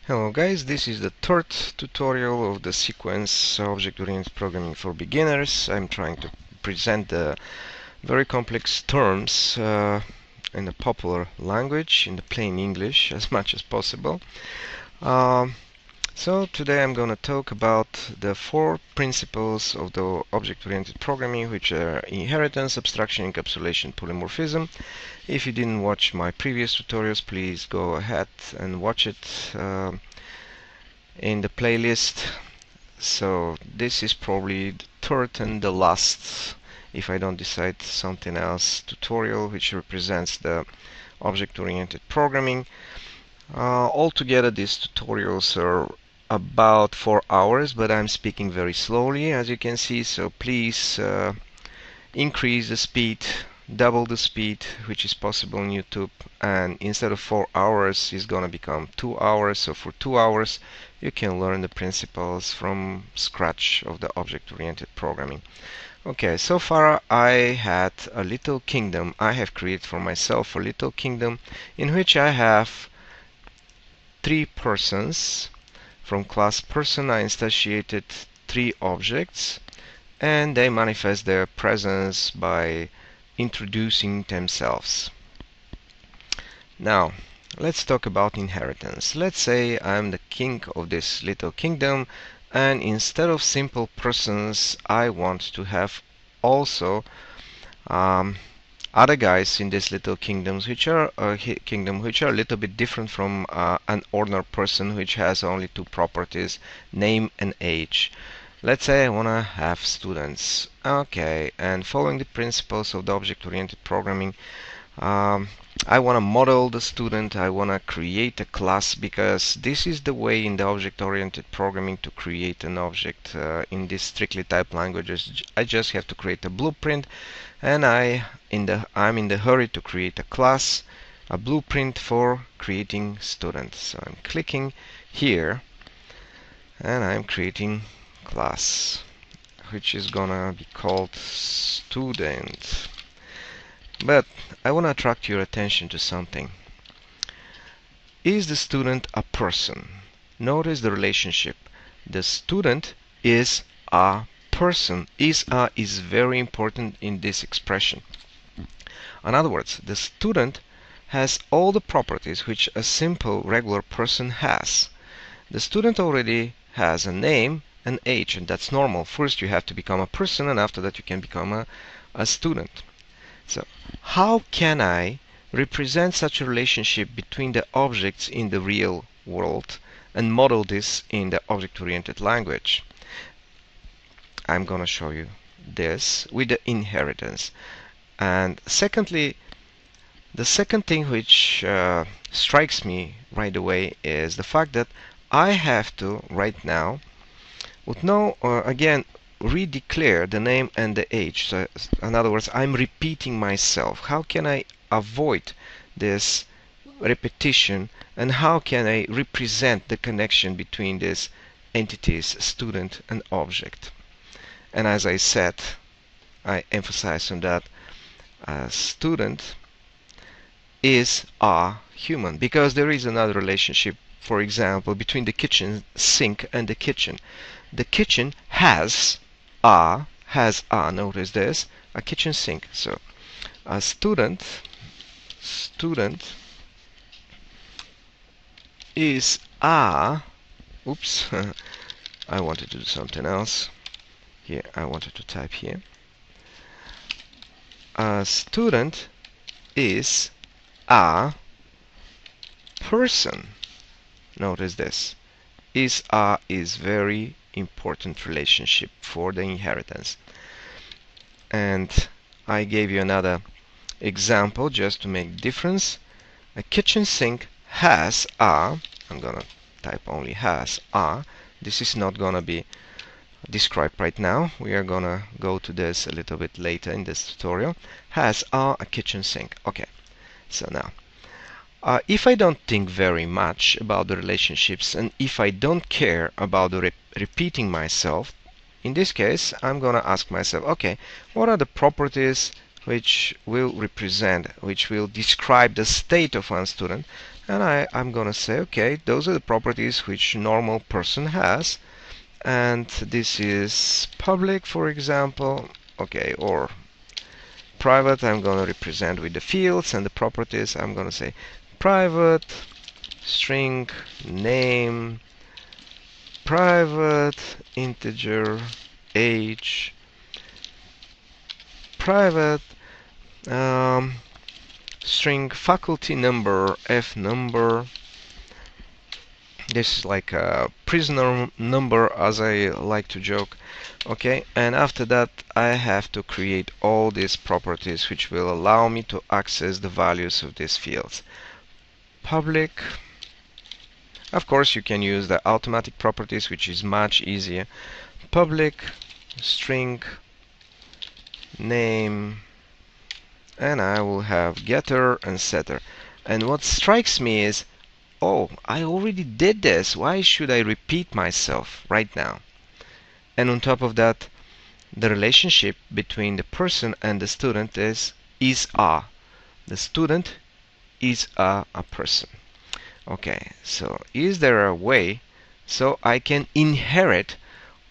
Hello guys, this is the third tutorial of the sequence Object-Oriented Programming for Beginners. I'm trying to present the very complex terms in a popular language, in the plain English, as much as possible. So today I'm going to talk about the four principles of the object-oriented programming, which are inheritance, abstraction, encapsulation, polymorphism. If you didn't watch my previous tutorials, please go ahead and watch it in the playlist. So this is probably the third and the last, if I don't decide something else, tutorial which represents the object-oriented programming. Altogether these tutorials are about 4 hours, but I'm speaking very slowly, as you can see, so please increase the speed, double the speed which is possible on YouTube, and instead of 4 hours it's gonna become 2 hours. So for 2 hours you can learn the principles from scratch of the object-oriented programming. Okay, so far I had a little kingdom. I have created for myself a little kingdom in which I have 3 persons. From class person I instantiated 3 objects, and they manifest their presence by introducing themselves. Now let's talk about inheritance. Let's say I'm the king of this little kingdom, and instead of simple persons I want to have also other guys in this little kingdoms which are a little bit different from an ordinary person, which has only 2 properties, name and age. Let's say I want to have students. Okay, and following the principles of the object-oriented programming, I want to model the student. I want to create a class, because this is the way in the object-oriented programming to create an object. In these strictly typed languages, I just have to create a blueprint, and I'm in the hurry to create a class, a blueprint for creating students. So I'm clicking here, and I'm creating class, which is gonna be called student. But I want to attract your attention to something. Is the student a person? Notice the relationship. The student is a person. Is very important in this expression. In other words, the student has all the properties which a simple regular person has. The student already has a name and age, and that's normal. First you have to become a person, and after that you can become a student. So how can I represent such a relationship between the objects in the real world and model this in the object-oriented language? I'm gonna show you this with the inheritance. And secondly, the second thing which strikes me right away is the fact that I have to right now again redeclare the name and the age. So in other words, I'm repeating myself. How can I avoid this repetition, and how can I represent the connection between these entities, student and object? And as I said, I emphasize on that, student is a human, because there is another relationship, for example, between the kitchen sink and the kitchen. The kitchen has notice this, a kitchen sink. So a student is oops, I wanted to do something else here. I wanted to type here. A student is a person. Notice this. Is very important relationship for the inheritance. And I gave you another example just to make difference. A kitchen sink has I'm gonna type only has this is not gonna be described right now. We are gonna go to this a little bit later in this tutorial. Has a kitchen sink. Okay, so now if I don't think very much about the relationships, and if I don't care about the repeating myself, in this case I'm gonna ask myself, okay, what are the properties which will describe the state of one student? And I'm gonna say, okay, those are the properties which normal person has, and this is public, for example, okay, or private. I'm gonna represent with the fields and the properties. I'm gonna say private string name, private integer age, private string faculty number f number. This is like a prisoner number, as I like to joke. Okay, and after that I have to create all these properties which will allow me to access the values of these fields. Public, of course you can use the automatic properties, which is much easier. Public string name, and I will have getter and setter. And what strikes me is, oh, I already did this. Why should I repeat myself right now? And on top of that, the relationship between the person and the student is a. The student is a person. Okay, so is there a way so I can inherit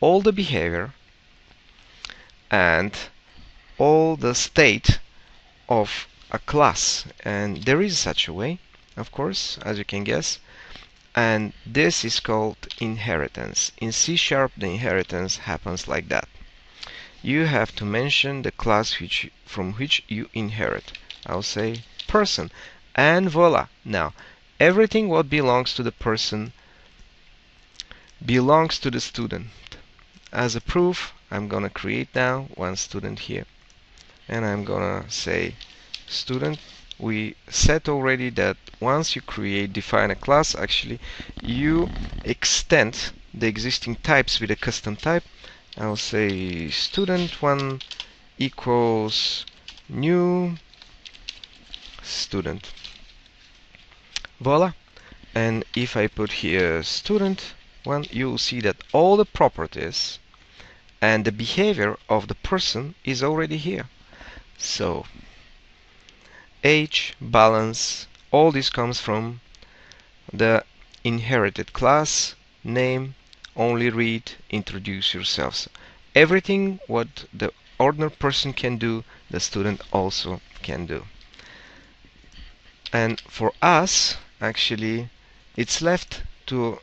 all the behavior and all the state of a class? And there is such a way, of course, as you can guess, and this is called inheritance. In C#, the inheritance happens like that. You have to mention the class from which you inherit. I'll say person, and voila. Now everything what belongs to the person belongs to the student. As a proof, I'm gonna create now one student here, and I'm gonna say student. We said already that once you define a class, actually you extend the existing types with a custom type. I'll say student1 equals new student. Voila. And if I put here student1, you'll see that all the properties and the behavior of the person is already here. So age, balance, all this comes from the inherited class, name, only read, introduce yourselves. Everything what the ordinary person can do, the student also can do. And for us, actually, it's left to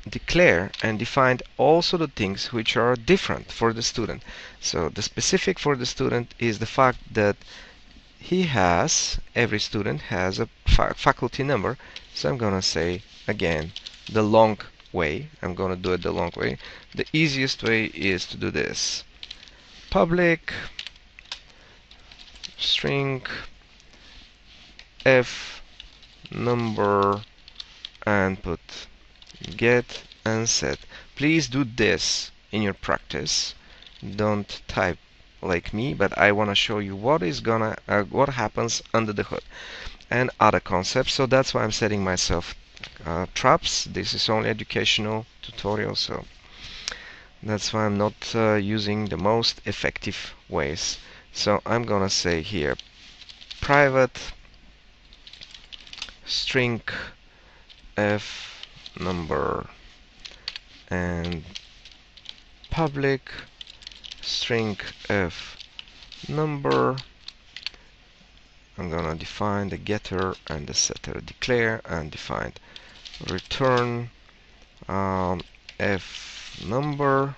declare and define also the things which are different for the student. So the specific for the student is the fact that every student has a faculty number. So I'm gonna say again the long way. I'm gonna do it the long way. The easiest way is to do this. Public string f number and put get and set. Please do this in your practice. Don't type like me, but I want to show you what happens under the hood and other concepts. So that's why I'm setting myself traps. This is only educational tutorial, so that's why I'm not using the most effective ways. So I'm gonna say here private string f number and public string f number. I'm gonna define the getter and the setter. Declare and define return f number,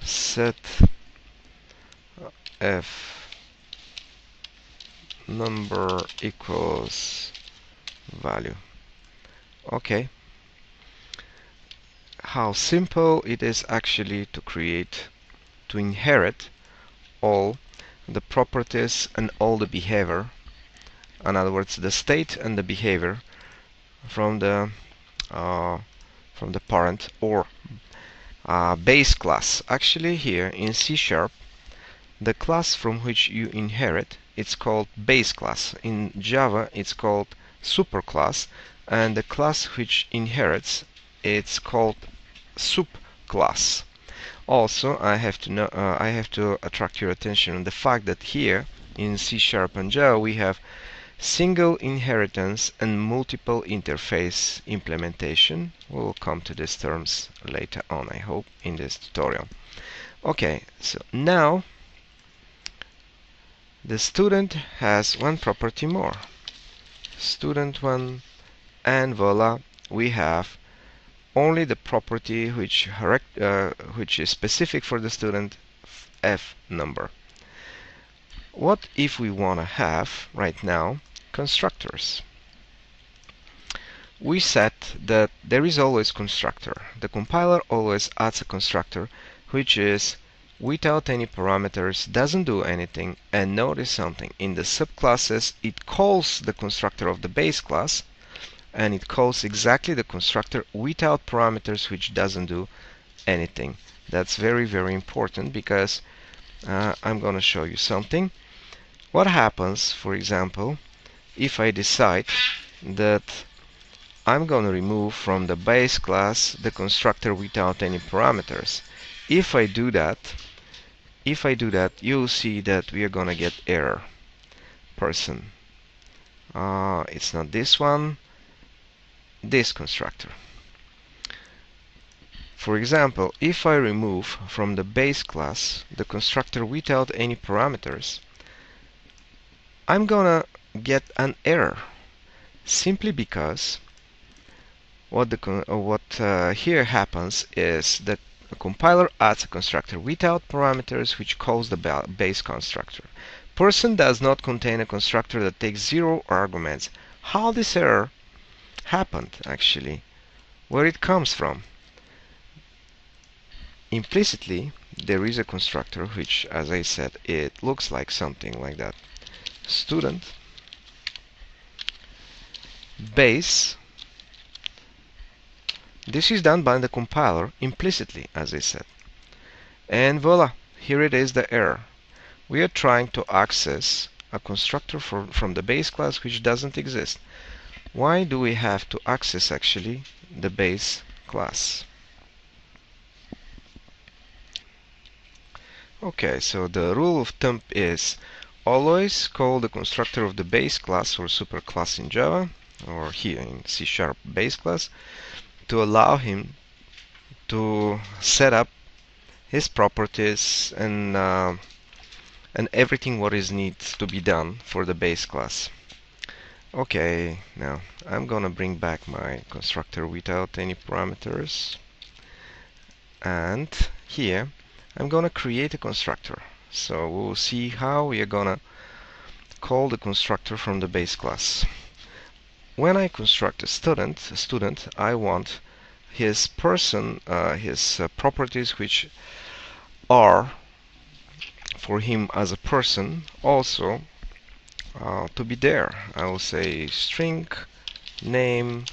set f number equals value. Okay, how simple it is actually to inherit all the properties and all the behavior, in other words the state and the behavior from the parent or base class. Actually here in C#, the class from which you inherit, it's called base class. In Java it's called superclass, and the class which inherits, it's called subclass. Also, I have to attract your attention on the fact that here in C# and Java we have single inheritance and multiple interface implementation. We'll come to these terms later on, I hope, in this tutorial. Okay, so now the student has one property more. Student one, and voila, we have only the property which is specific for the student, F number. What if we want to have right now constructors? We set that there is always constructor. The compiler always adds a constructor which is without any parameters, doesn't do anything, and notice something. In the subclasses it calls the constructor of the base class, and it calls exactly the constructor without parameters, which doesn't do anything. That's very, very important, because I'm going to show you something. What happens, for example, if I decide that I'm going to remove from the base class the constructor without any parameters? If I do that, you'll see that we are going to get error. Person. It's not this one. This constructor. For example, if I remove from the base class the constructor without any parameters, I'm gonna get an error, simply because what here happens is that a compiler adds a constructor without parameters which calls the base constructor. Person does not contain a constructor that takes 0 arguments. How this error happened, actually, where it comes from? Implicitly there is a constructor which, as I said, it looks like something like that. Student base. This is done by the compiler implicitly, as I said, and voila, here it is, the error. We are trying to access a constructor from the base class which doesn't exist. Why do we have to access actually the base class? Okay, so the rule of thumb is always call the constructor of the base class or superclass in Java, or here in C# base class, to allow him to set up his properties and everything what is needs to be done for the base class. Okay, now I'm gonna bring back my constructor without any parameters, and here I'm gonna create a constructor. So we'll see how we are gonna call the constructor from the base class. When I construct a student, I want his person, his properties which are for him as a person also to be there. I will say string, name,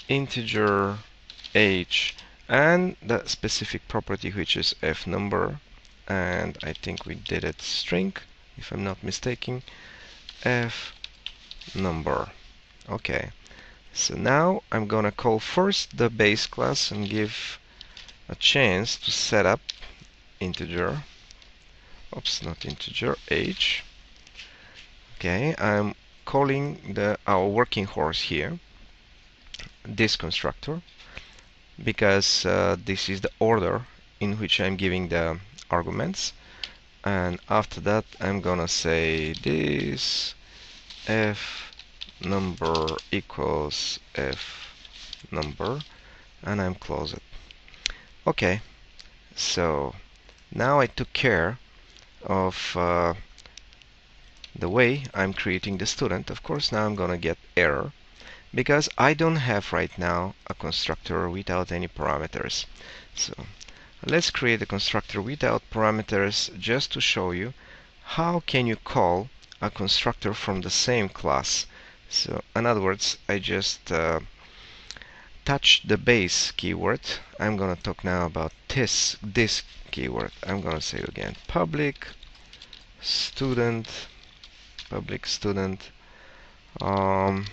integer, age, and the specific property which is F number, and I think we did it string, if I'm not mistaken, F number. Okay, so now I'm gonna call first the base class and give a chance to set up integer, not integer, age. Okay, I'm calling our working horse here, this constructor, because this is the order in which I'm giving the arguments. And after that I'm gonna say this F number equals F number, and I'm close it. Okay, so now I took care of the way I'm creating the student. Of course, now I'm gonna get error because I don't have right now a constructor without any parameters. So let's create a constructor without parameters just to show you how can you call a constructor from the same class. So in other words, I just touched the base keyword. I'm gonna talk now about this keyword. I'm gonna say again public student, and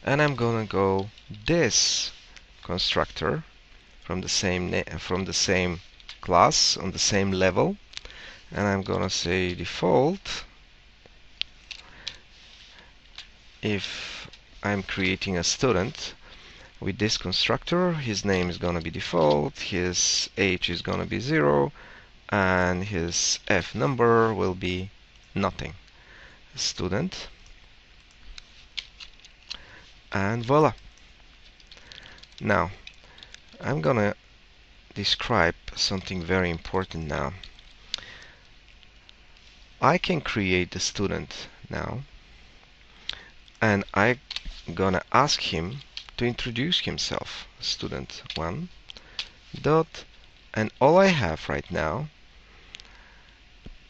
I'm gonna go this constructor from the same class on the same level, and I'm gonna say default if I'm creating a student with this constructor, his name is gonna be default, his age is gonna be 0, and his F number will be nothing. Student, and voila. Now I'm gonna describe something very important now. I can create the student now, and I'm gonna ask him to introduce himself. Student 1 dot, and all I have right now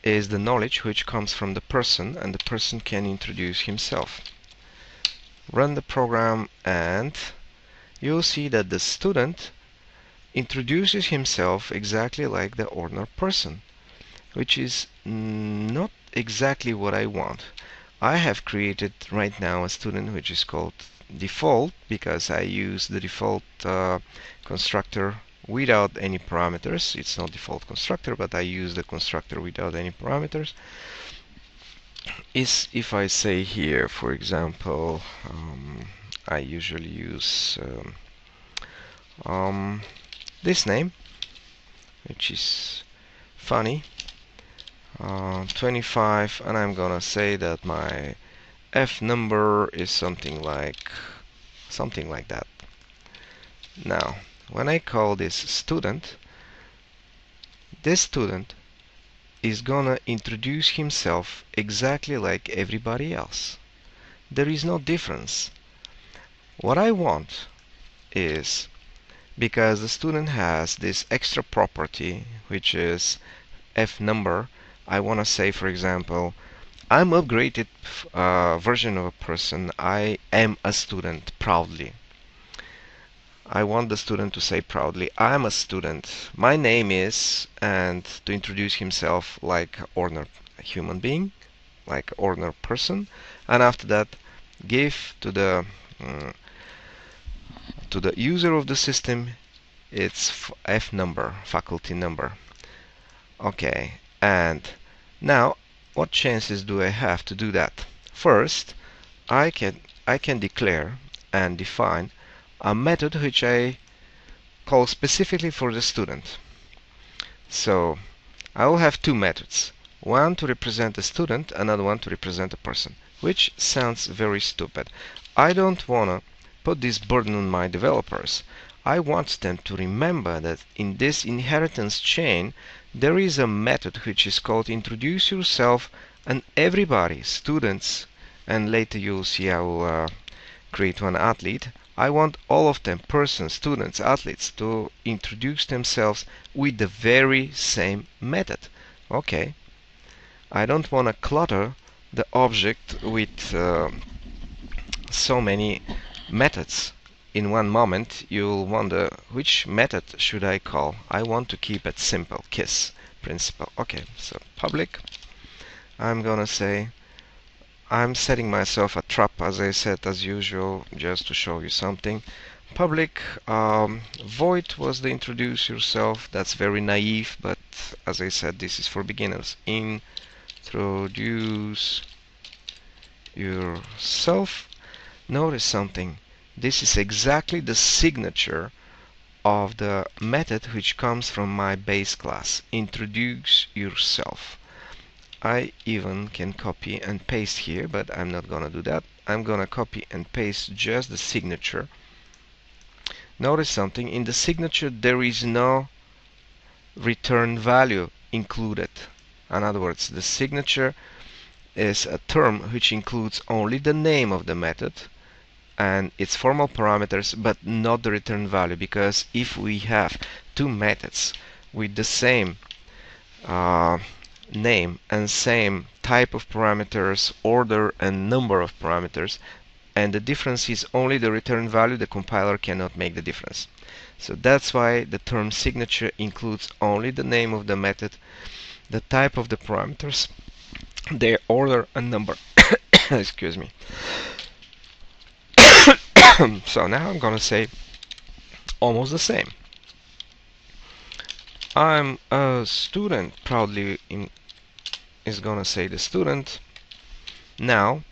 is the knowledge which comes from the person, and the person can introduce himself. Run the program, and you'll see that the student introduces himself exactly like the ordinary person, which is not exactly what I want. I have created right now a student which is called default because I use the default constructor without any parameters. It's not default constructor, but I use the constructor without any parameters. Is if I say here, for example, I usually use this name, which is funny, 25, and I'm gonna say that my F number is something like that. Now, when I call this student is gonna introduce himself exactly like everybody else. There is no difference. What I want is, because the student has this extra property which is F number, I want to say, for example, I'm upgraded version of a person. I am a student proudly. I want the student to say proudly, I'm a student. My name is, and to introduce himself like ordinary human being, like ordinary person, and after that give to the user of the system its F number, faculty number. Okay, and now what chances do I have to do that? First, I can declare and define a method which I call specifically for the student. So I will have two methods, one to represent a student, another one to represent a person, which sounds very stupid. I don't want to put this burden on my developers. I want them to remember that in this inheritance chain there is a method which is called introduce yourself, and everybody, students, and later you'll see I will create one athlete. I want all of them, persons, students, athletes, to introduce themselves with the very same method. Okay, I don't want to clutter the object with so many methods. In one moment you'll wonder which method should I call. I want to keep it simple, KISS principle. Okay, so public, I'm gonna say, I'm setting myself a trap, as I said, as usual, just to show you something. Public void was the introduce yourself. That's very naive, but as I said, this is for beginners. Introduce yourself. Notice something. This is exactly the signature of the method which comes from my base class. Introduce yourself. I even can copy and paste here, but I'm not gonna do that. I'm gonna copy and paste just the signature. Notice something, in the signature there is no return value included. In other words, the signature is a term which includes only the name of the method and its formal parameters, but not the return value, because if we have two methods with the same name and same type of parameters, order and number of parameters, and the difference is only the return value, the compiler cannot make the difference. So that's why the term signature includes only the name of the method, the type of the parameters, their order and number. Excuse me. So now I'm gonna say almost the same. I'm a student, proudly is gonna say the student. Now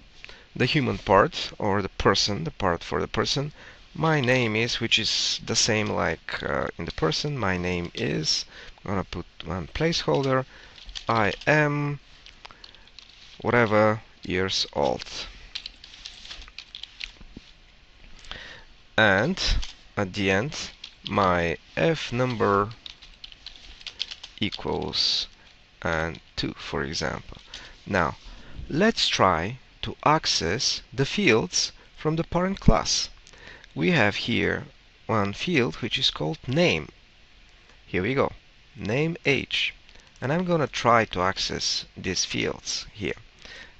the human part, or the person, the part for the person. My name is, which is the same like in the person, my name is, I'm gonna put one placeholder, I am whatever years old. And at the end, my F number equals and 2, for example. Now, let's try to access the fields from the parent class. We have here one field which is called name. Here we go, name age. And I'm gonna try to access these fields here.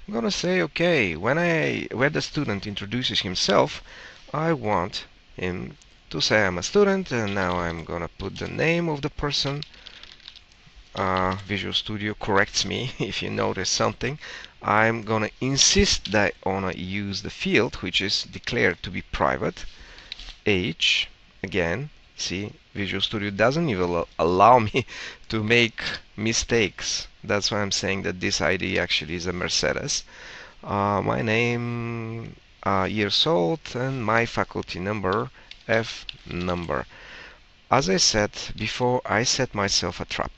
I'm gonna say, okay, when the student introduces himself, I want him to say I'm a student, and now I'm gonna put the name of the person. Visual Studio corrects me if you notice something. I'm gonna insist that I wanna use the field which is declared to be private. Age, again, see, Visual Studio doesn't even allow me to make mistakes. That's why I'm saying that this ID actually is a Mercedes. My name, years old, and my faculty number, F number. As I said before, I set myself a trap.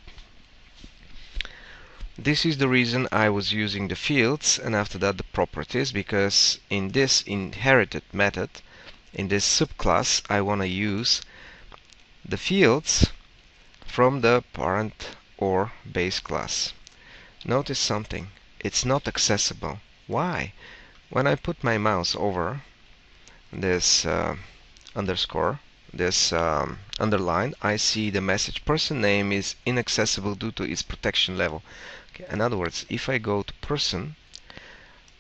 This is the reason I was using the fields and after that the properties, because in this inherited method, in this subclass, I want to use the fields from the parent or base class. Notice something, it's not accessible. Why? When I put my mouse over this underscore, this underline, I see the message person name is inaccessible due to its protection level. Okay, in other words, if I go to person,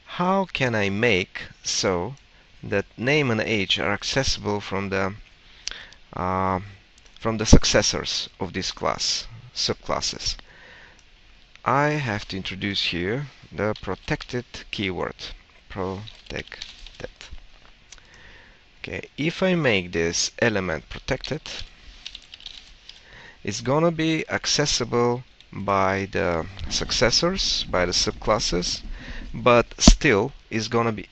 how can I make so that name and age are accessible from the successors of this class, subclasses? I have to introduce here the protected keyword, protected. Okay, if I make this element protected, it's gonna be accessible by the successors, by the subclasses, but still is gonna be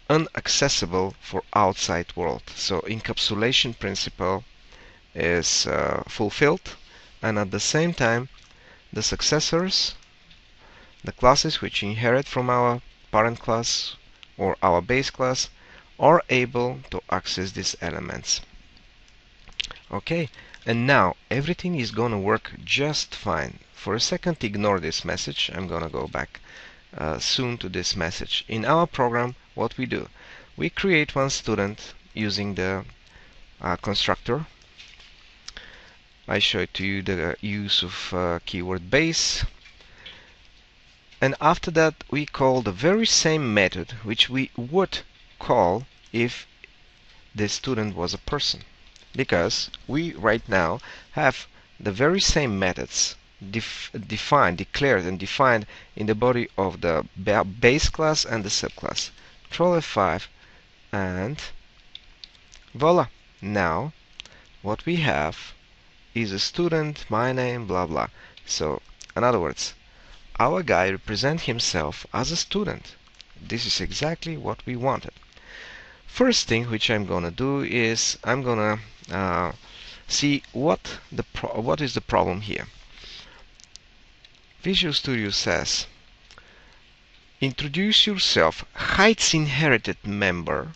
unaccessible for outside world. So encapsulation principle is fulfilled, and at the same time the successors, the classes which inherit from our parent class or our base class, are able to access these elements. Okay, and now everything is gonna work just fine. For a second, ignore this message. I'm gonna go back soon to this message. In our program, what we do, we create one student using the constructor. I showed to you the use of keyword base, and after that we call the very same method which we would call if the student was a person, because we right now have the very same methods declared and defined in the body of the base class and the subclass. Control F5 and voila. Now what we have is a student, my name, blah blah. So in other words, our guy represents himself as a student. This is exactly what we wanted. First thing which I'm gonna do is I'm gonna see what is the problem here. Visual Studio says introduce yourself hides inherited member.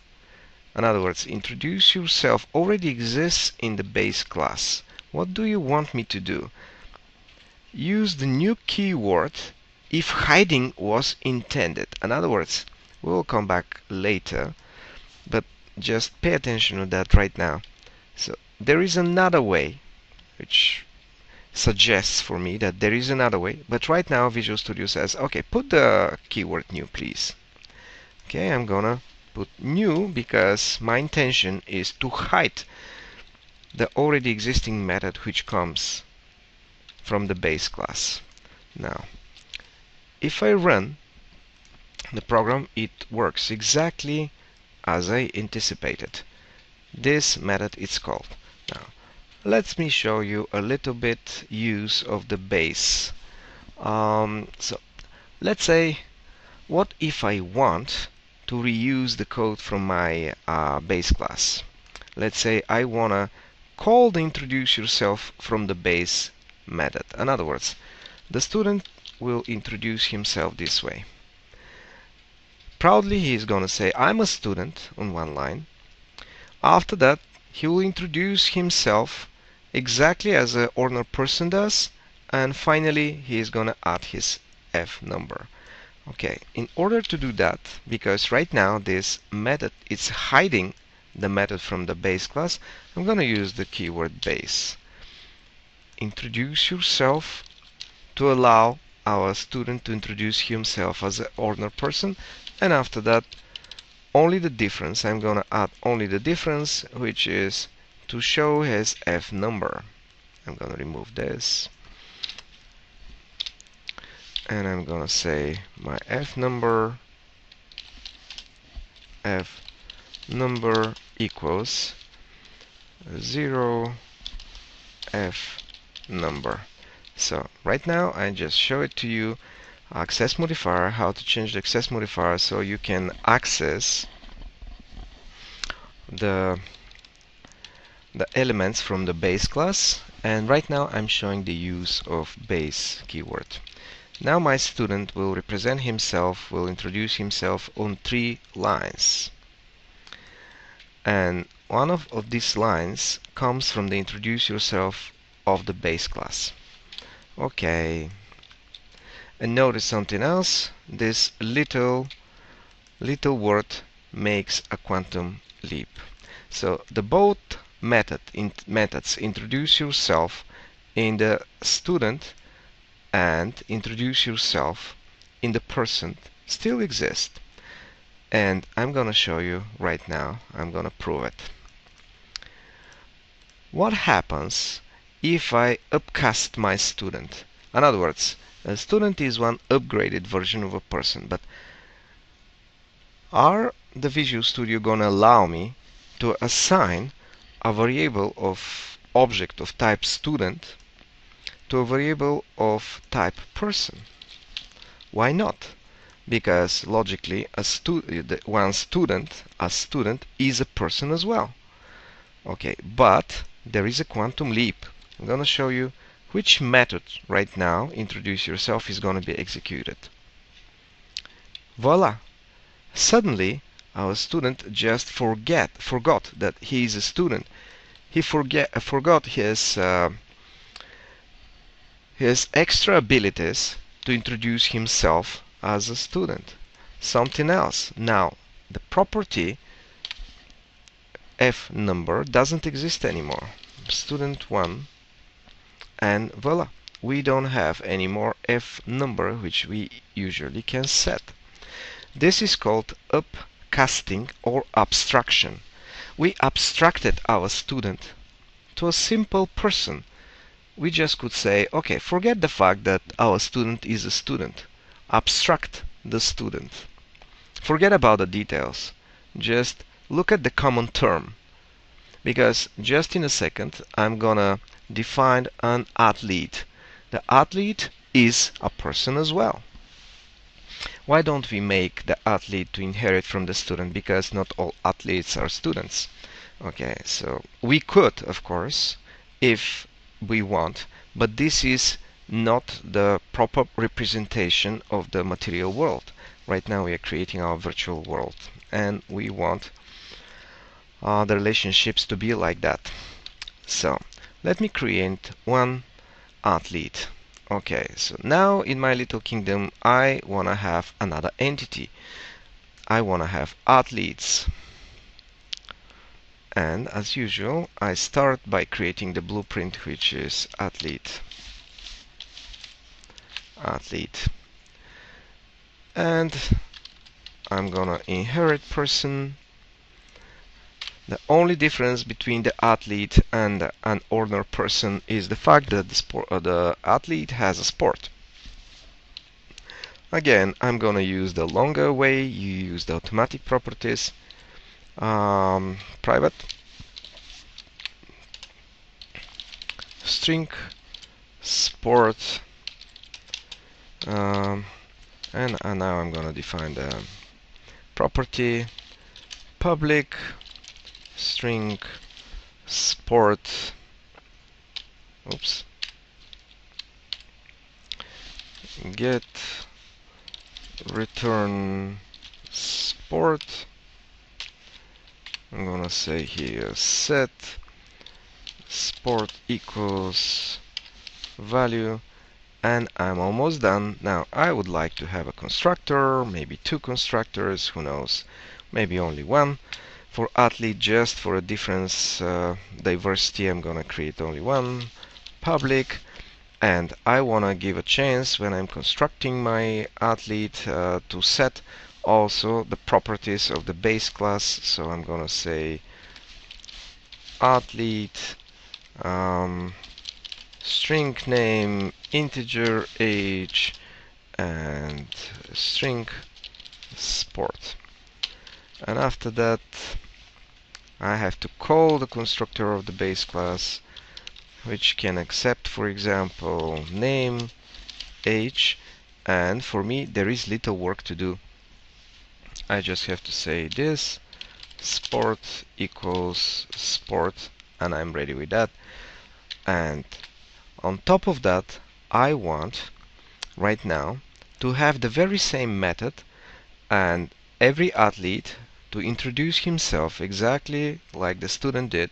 In other words, introduce yourself already exists in the base class. What do you want me to do? Use the new keyword if hiding was intended. In other words, we will come back later, but just pay attention to that right now. So there is another way which suggests for me that there is another way, but right now Visual Studio says, okay, put the keyword new please. Okay, I'm gonna put new because my intention is to hide the already existing method which comes from the base class. Now if I run the program, it works exactly as I anticipated. This method is called. Now let me show you a little bit use of the base. So let's say, what if I want to reuse the code from my base class. Let's say I wanna call the introduce yourself from the base method. In other words, the student will introduce himself this way. Proudly he is gonna say I'm a student on one line. After that he will introduce himself exactly as an ordinary person does, and finally he is gonna add his F number. Okay, in order to do that, because right now this method is hiding the method from the base class, I'm gonna use the keyword base. Introduce yourself to allow our student to introduce himself as an ordinary person, and after that only the difference. I'm gonna add only the difference, which is to show his F number. I'm gonna remove this, and I'm gonna say my F number equals 0 F number. So right now I just show it to you, access modifier, how to change the access modifier so you can access the elements from the base class. And right now I'm showing the use of base keyword. Now my student will represent himself, will introduce himself on 3 lines. And one of these lines comes from the introduce yourself of the base class. Okay. And notice something else. This little word makes a quantum leap. So the both methods introduce yourself in the student and introduce yourself in the person still exist. And I'm gonna show you right now. I'm gonna prove it. What happens if I upcast my student? In other words, a student is one upgraded version of a person, but are the Visual Studio gonna allow me to assign a variable of object of type student to a variable of type person? Why not? Because logically a student is a person as well. Okay, but there is a quantum leap. I'm gonna show you which method right now, introduce yourself, is gonna be executed. Voila! Suddenly our student just forgot that he is a student. He forgot his extra abilities to introduce himself as a student. Something else. Now the property F number doesn't exist anymore. Student 1, and voila, we don't have any more F number, which we usually can set. This is called upcasting or abstraction. We abstracted our student to a simple person. We just could say, okay, forget the fact that our student is a student. Abstract the student. Forget about the details. Just look at the common term. Because just in a second I'm gonna define an athlete. The athlete is a person as well. Why don't we make the athlete to inherit from the student? Because not all athletes are students. Okay, so we could, of course, if we want, but this is not the proper representation of the material world. Right now we are creating our virtual world, and we want the relationships to be like that. So let me create one athlete. Okay, so now in my little kingdom I wanna have another entity. I wanna have athletes. And as usual I start by creating the blueprint, which is athlete. And I'm gonna inherit person. The only difference between the athlete and an ordinary person is the fact that the athlete has a sport. Again, I'm gonna use the longer way. You use the automatic properties. Private string sport, and now I'm gonna define property public string sport, oops, get return sport. I'm gonna say here set sport equals value, and I'm almost done. Now I would like to have a constructor, maybe two constructors, who knows, maybe only one. For athlete, just for a difference, diversity, I'm gonna create only one public, and I wanna give a chance when I'm constructing my athlete to set also the properties of the base class. So I'm gonna say athlete string name integer age and string sport, and after that I have to call the constructor of the base class, which can accept, for example, name, age, and for me there is little work to do. I just have to say this sport equals sport, and I'm ready with that. And on top of that, I want right now to have the very same method and every athlete to introduce himself exactly like the student did,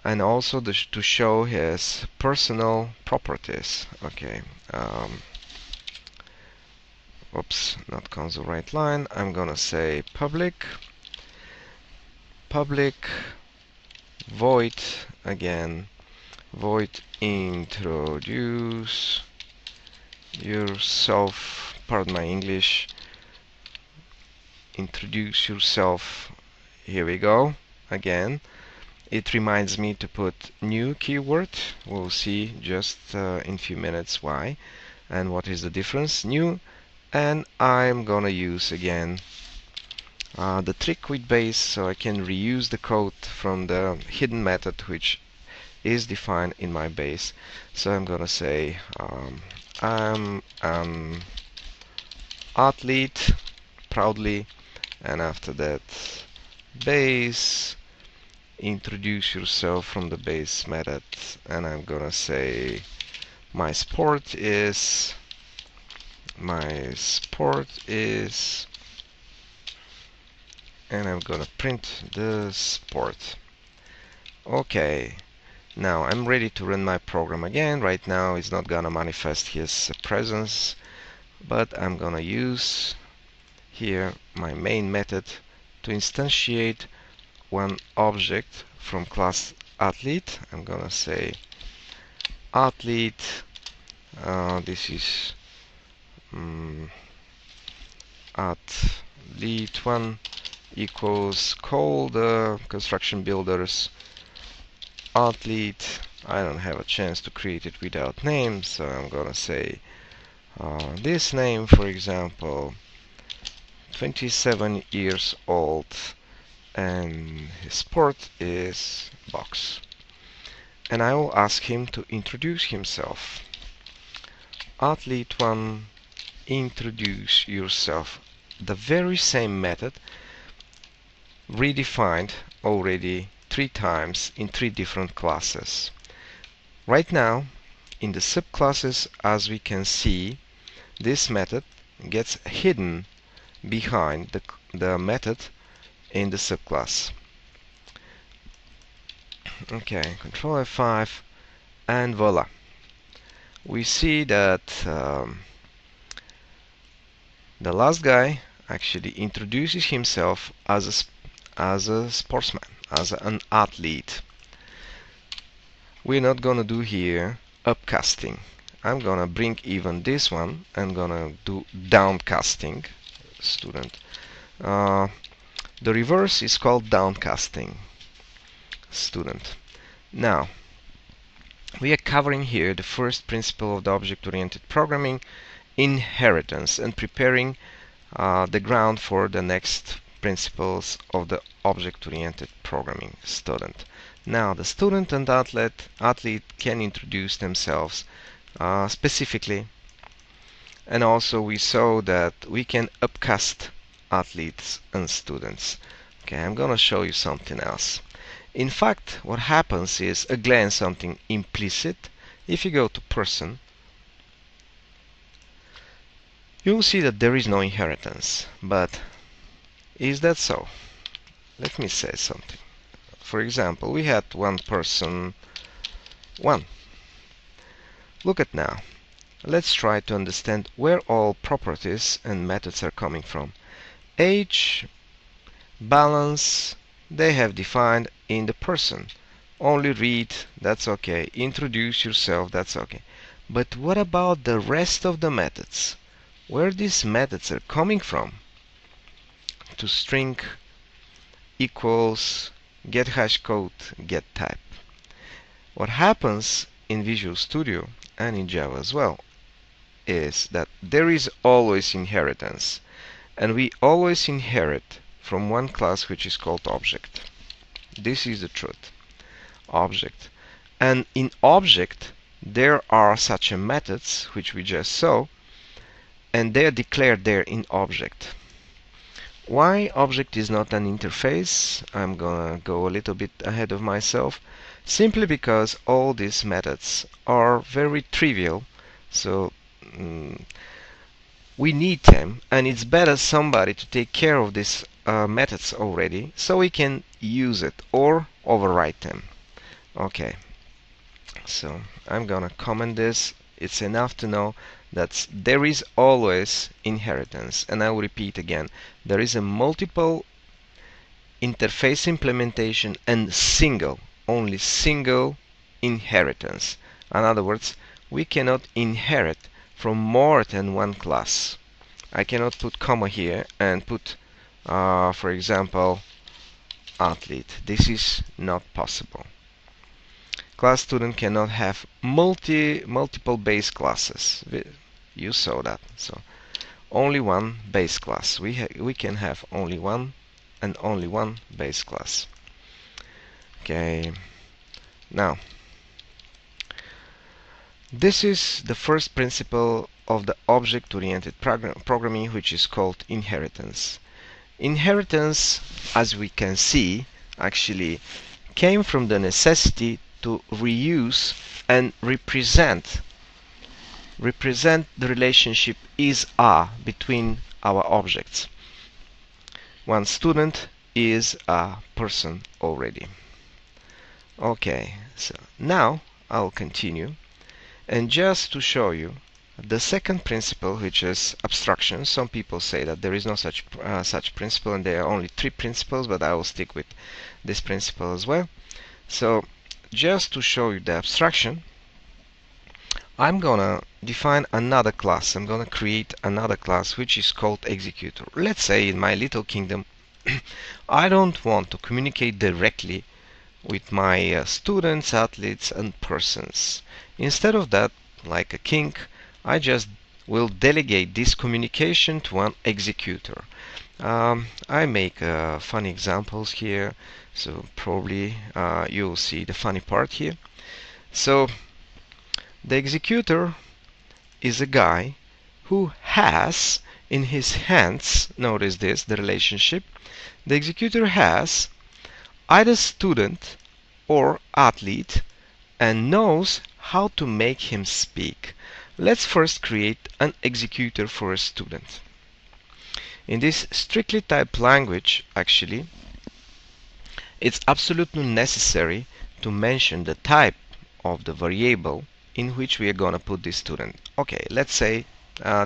and also to show his personal properties. Okay, oops, not console right line. I'm gonna say public void again, void introduce yourself, pardon my English, introduce yourself. Here we go again. It reminds me to put new keyword. We'll see just in few minutes why and what is the difference. New, and I'm gonna use again the trick with base, so I can reuse the code from the hidden method which is defined in my base. So I'm gonna say I'm an athlete proudly, and after that base introduce yourself from the base method, and I'm gonna say my sport is, and I'm gonna print the sport. Okay, now I'm ready to run my program again. Right now it's not gonna manifest his presence, but I'm gonna use here my main method to instantiate one object from class athlete. I'm gonna say athlete, this is athlete1 equals call the construction builders athlete. I don't have a chance to create it without name, so I'm gonna say this name, for example, 27 years old, and his sport is box. And I will ask him to introduce himself. Athlete1, introduce yourself. The very same method redefined already 3 times in 3 different classes. Right now, in the subclasses, as we can see, this method gets hidden behind the method in the subclass. Okay, Control F5, and voila. We see that the last guy actually introduces himself as a sportsman, as an athlete. We're not gonna do here upcasting. I'm gonna bring even this one and gonna do downcasting, student. The reverse is called downcasting, student. Now we are covering here the first principle of the object-oriented programming, inheritance, and preparing the ground for the next principles of the object-oriented programming, student. Now the student and athlete can introduce themselves specifically, and also we saw that we can upcast athletes and students. Okay, I'm gonna show you something else. In fact, what happens is, again, something implicit. If you go to person, you'll see that there is no inheritance. But is that so? Let me say something. For example, we had one person 1. Look at now. Let's try to understand where all properties and methods are coming from. Age, balance, they have defined in the person. Only read, that's okay. Introduce yourself, that's okay. But what about the rest of the methods? Where these methods are coming from? To string, equals, get hash code, get type. What happens in Visual Studio and in Java as well is that there is always inheritance, and we always inherit from one class which is called object. This is the truth. Object. And in object there are such methods which we just saw, and they are declared there in object. Why object is not an interface? I'm gonna go a little bit ahead of myself. Simply because all these methods are very trivial, so we need them, and it's better somebody to take care of these methods already, so we can use it or overwrite them. Okay, so I'm gonna comment this. It's enough to know that there is always inheritance, and I will repeat again, there is a multiple interface implementation and only single inheritance. In other words, we cannot inherit from more than one class. I cannot put comma here and put, for example, athlete. This is not possible. Class student cannot have multiple base classes. You saw that. So only one base class. We can have only one and only one base class. Okay. Now, this is the first principle of the object-oriented programming, which is called inheritance. Inheritance, as we can see, actually came from the necessity to reuse and represent the relationship is-a between our objects. One student is a person already. Okay, so now I'll continue, and just to show you the second principle, which is abstraction. Some people say that there is no such principle, and there are only 3 principles, but I will stick with this principle as well. So just to show you the abstraction, I'm gonna define another class. I'm gonna create another class which is called Executor. Let's say in my little kingdom I don't want to communicate directly with my students, athletes and persons. Instead of that, like a king, I just will delegate this communication to one executor. I make funny examples here, so probably you'll see the funny part here. So the executor is a guy who has in his hands, notice this, the relationship, the executor has either student or athlete and knows how to make him speak. Let's first create an executor for a student. In this strictly typed language, actually, it's absolutely necessary to mention the type of the variable in which we are going to put this student. Okay, let's say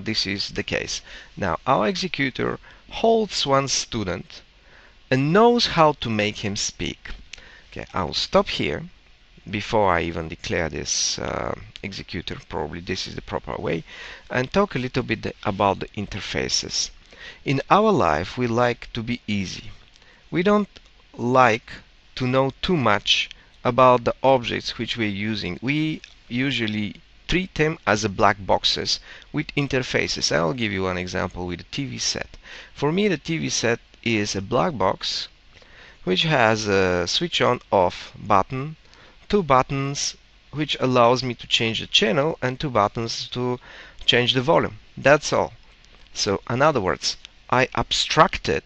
this is the case. Now, our executor holds one student and knows how to make him speak. Okay, I'll stop here before I even declare this executor. Probably this is the proper way, and talk a little bit about the interfaces. In our life, we like to be easy. We don't like to know too much about the objects which we're using. We usually treat them as a black boxes with interfaces. I'll give you an example with a TV set. For me, the TV set is a black box which has a switch on off button, 2 buttons which allows me to change the channel, and 2 buttons to change the volume. That's all. So in other words, I abstracted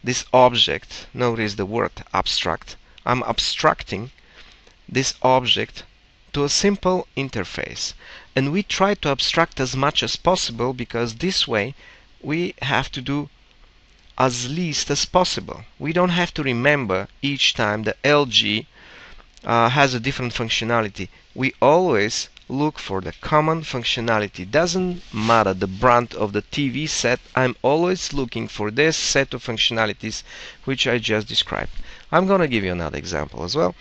this object. Notice the word abstract. I'm abstracting this object to a simple interface, and we try to abstract as much as possible, because this way we have to do as least as possible. We don't have to remember each time the LG has a different functionality. We always look for the common functionality. Doesn't matter the brand of the TV set, I'm always looking for this set of functionalities which I just described. I'm gonna give you another example as well.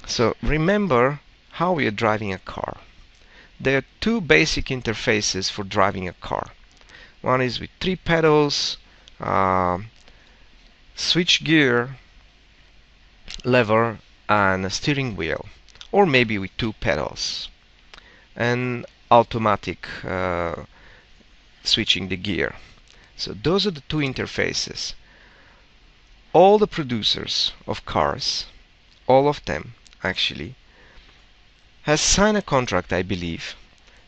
So remember how we are driving a car. There are two basic interfaces for driving a car. One is with 3 pedals, switch gear, lever, and a steering wheel, or maybe with 2 pedals and automatic switching the gear. So those are the two interfaces. All the producers of cars, all of them actually, has signed a contract, I believe,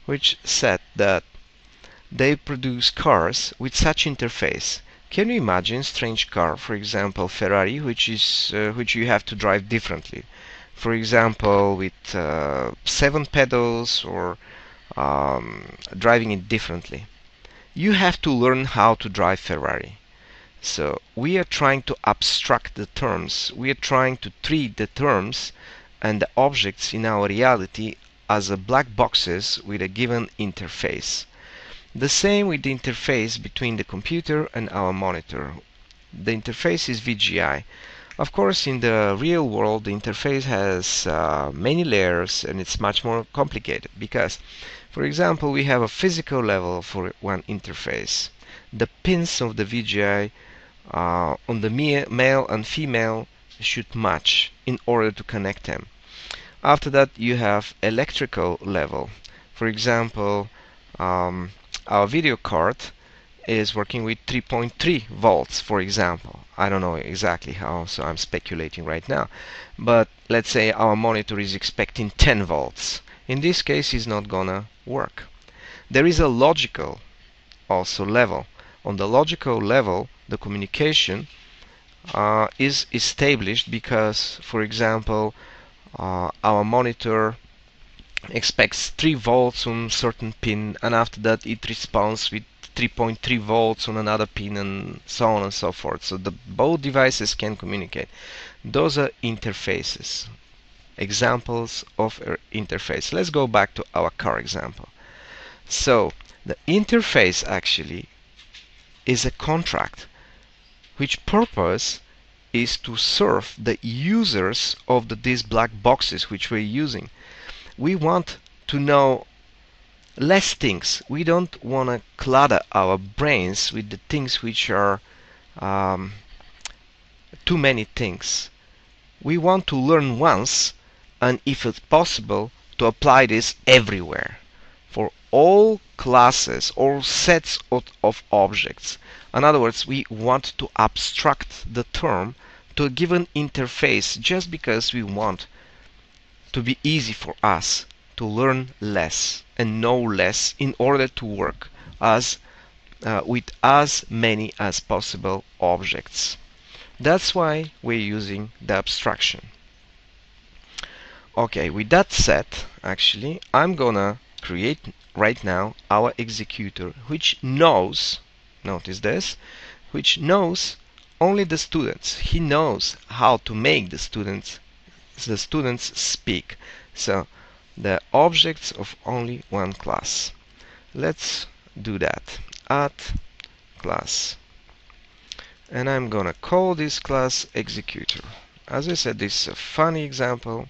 which said that they produce cars with such interface. Can you imagine strange car, for example Ferrari, which you have to drive differently? For example, with 7 pedals, or driving it differently. You have to learn how to drive Ferrari. So we are trying to abstract the terms. We are trying to treat the terms and the objects in our reality as a black boxes with a given interface. The same with the interface between the computer and our monitor. The interface is VGI. Of course, in the real world, the interface has many layers, and it's much more complicated because, for example, we have a physical level for one interface. The pins of the VGI on the male and female should match in order to connect them. After that, you have electrical level. For example, our video card is working with 3.3 volts, for example. I don't know exactly how, so I'm speculating right now. But let's say our monitor is expecting 10 volts. In this case, it's not gonna work. There is a logical also level. On the logical level, the communication is established because, for example, our monitor expects 3 volts on certain pin, and after that it responds with 3.3 volts on another pin, and so on and so forth. So both devices can communicate. Those are interfaces, examples of interface. Let's go back to our car example. So the interface actually is a contract which purpose is to serve the users of these black boxes which we're using. We want to know less things. We don't want to clutter our brains with the things which are too many things. We want to learn once, and if it's possible, to apply this everywhere for all classes or sets of objects. In other words, we want to abstract the term to a given interface just because we want to be easy for us to learn less and know less in order to work with as many as possible objects. That's why we're using the abstraction. Okay, with that said, actually, I'm gonna create right now our executor, which knows, notice this, which knows only the students. He knows how to make the students speak. So the objects of only one class. Let's do that. Add class. And I'm gonna call this class Executor. As I said, this is a funny example,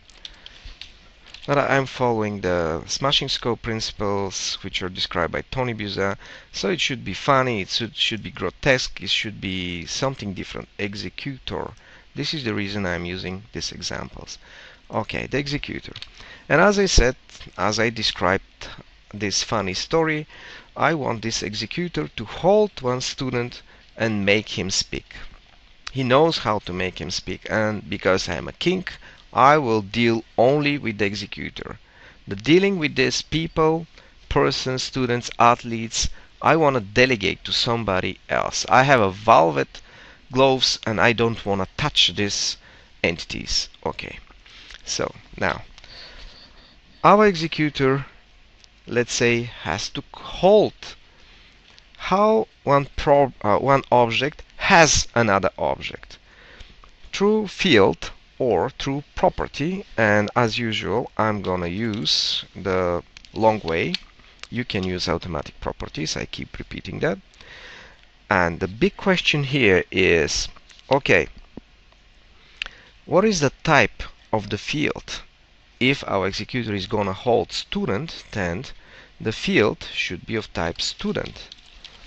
but I'm following the smashing scope principles which are described by Tony Buzan. So it should be funny, it should be grotesque, it should be something different. Executor. This is the reason I'm using these examples. Okay, the executor. And as I said, as I described this funny story, I want this executor to hold one student and make him speak. He knows how to make him speak, and because I am a king, I will deal only with the executor. The dealing with these people, persons, students, athletes, I want to delegate to somebody else. I have a velvet gloves and I don't want to touch these entities. Okay, so now our executor, let's say, has to halt how one object has another object through field or through property, and as usual I'm gonna use the long way. You can use automatic properties, I keep repeating that. And the big question here is, okay, what is the type of the field? If our executor is gonna hold student, then the field should be of type student.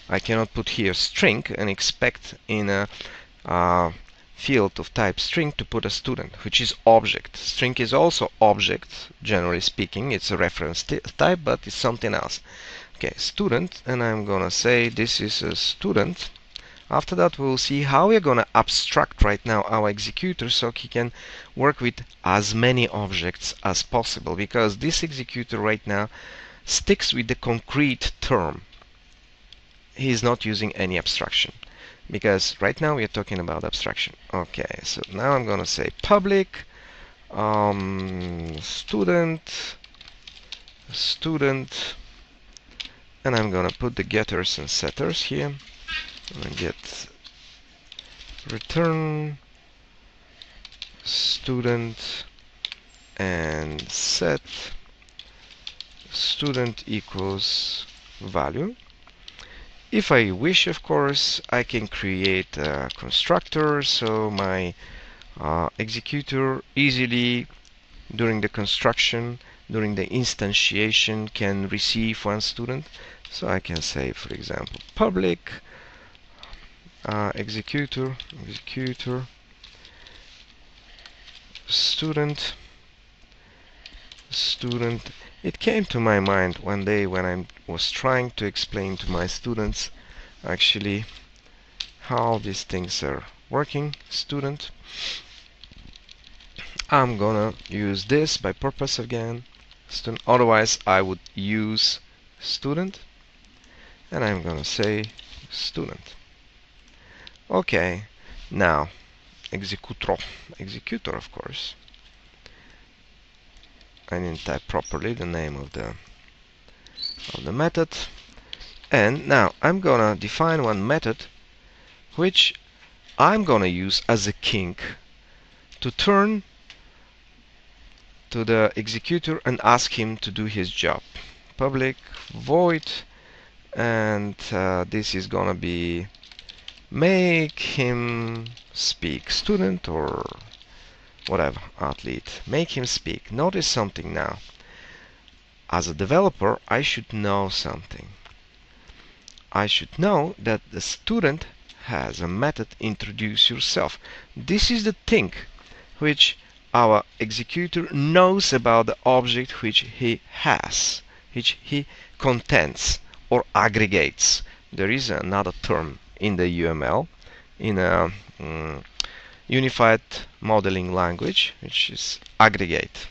I cannot put here string and expect in a field of type string to put a student, which is object. String is also object, generally speaking. It's a reference type, but it's something else. Okay, student, and I'm gonna say this is a student. After that, we'll see how we're gonna abstract right now our executor so he can work with as many objects as possible, because this executor right now sticks with the concrete term. He is not using any abstraction, because right now we are talking about abstraction. Okay, so now I'm gonna say public student, and I'm gonna put the getters and setters here. I'm gonna get return student and set student equals value. If I wish, of course, I can create a constructor so my executor easily during the construction, during the instantiation, can receive one student. So I can say, for example, public executor student. It came to my mind one day when I was trying to explain to my students actually how these things are working. Student. I'm gonna use this by purpose again. Student. Otherwise I would use student, and I'm gonna say student. Okay, now executor, of course. I didn't type properly the name of the method. And now I'm gonna define one method which I'm gonna use as a kink to turn to the executor and ask him to do his job. Public void, and this is gonna be make him speak student or whatever, athlete. Make him speak. Notice something now. As a developer, I should know something. I should know that the student has a method introduce yourself. This is the thing which our executor knows about the object which he has, which he contents or aggregates. There is another term in the UML, in a unified modeling language, which is aggregate.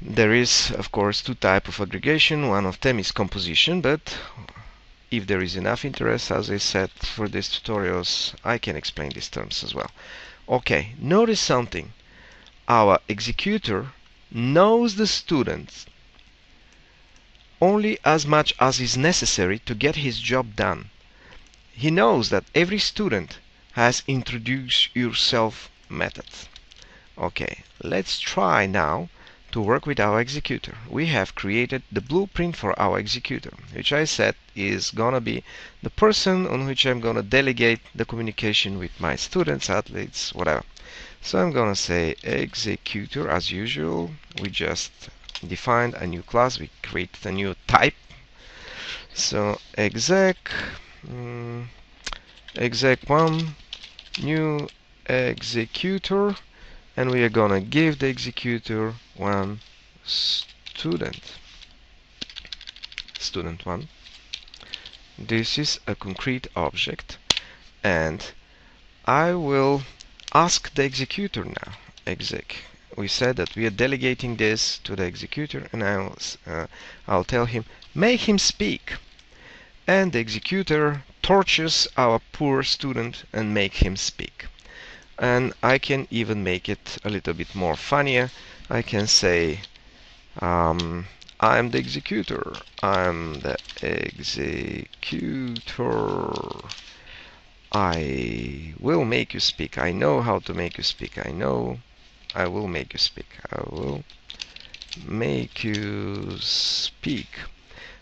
There is, of course, two types of aggregation. One of them is composition, but if there is enough interest, as I said, for these tutorials, I can explain these terms as well. Okay, notice something. Our executor knows the student only as much as is necessary to get his job done. He knows that every student has introduce yourself method. Okay, let's try now to work with our executor. We have created the blueprint for our executor, which I said is gonna be the person on which I'm gonna delegate the communication with my students, athletes, whatever. So I'm gonna say executor. As usual, we just defined a new class, we created a new type. So exec1 new executor, and we are gonna give the executor one student 1. This is a concrete object, and I will ask the executor now, we said that we are delegating this to the executor, and I'll tell him, make him speak. And the executor tortures our poor student and make him speak. And I can even make it a little bit more funnier. I can say, I'm the executor. I'm the executor. I will make you speak. I know how to make you speak. I will make you speak. I will make you speak.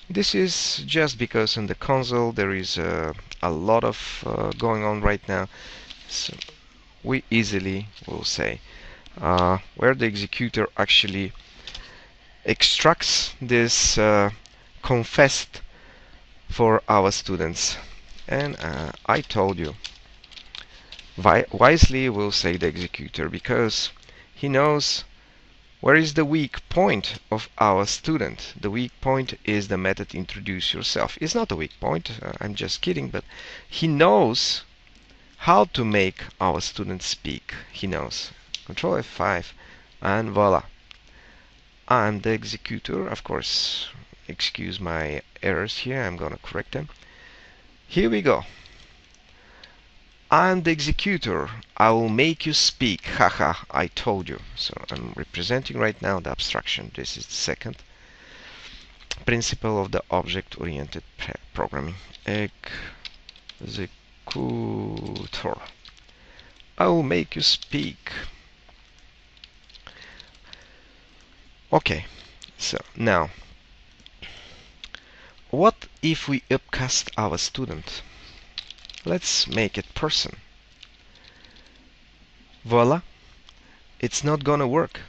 This is just because in the console there is a lot of going on right now. So we easily will say where the executor actually extracts this confessed for our students. And I told you, wisely will say the executor, because he knows where is the weak point of our student. The weak point is the method introduce yourself. It's not a weak point, I'm just kidding, but he knows how to make our student speak. He knows. Control F5 and voila. I'm the executor. Of course, excuse my errors here, I'm gonna correct them. Here we go. I'm the executor. I will make you speak. Haha, I told you. So I'm representing right now the abstraction. This is the second principle of the object-oriented programming. Executor. I will make you speak. Okay, so now, what if we upcast our student? Let's make it person. Voila, it's not gonna work.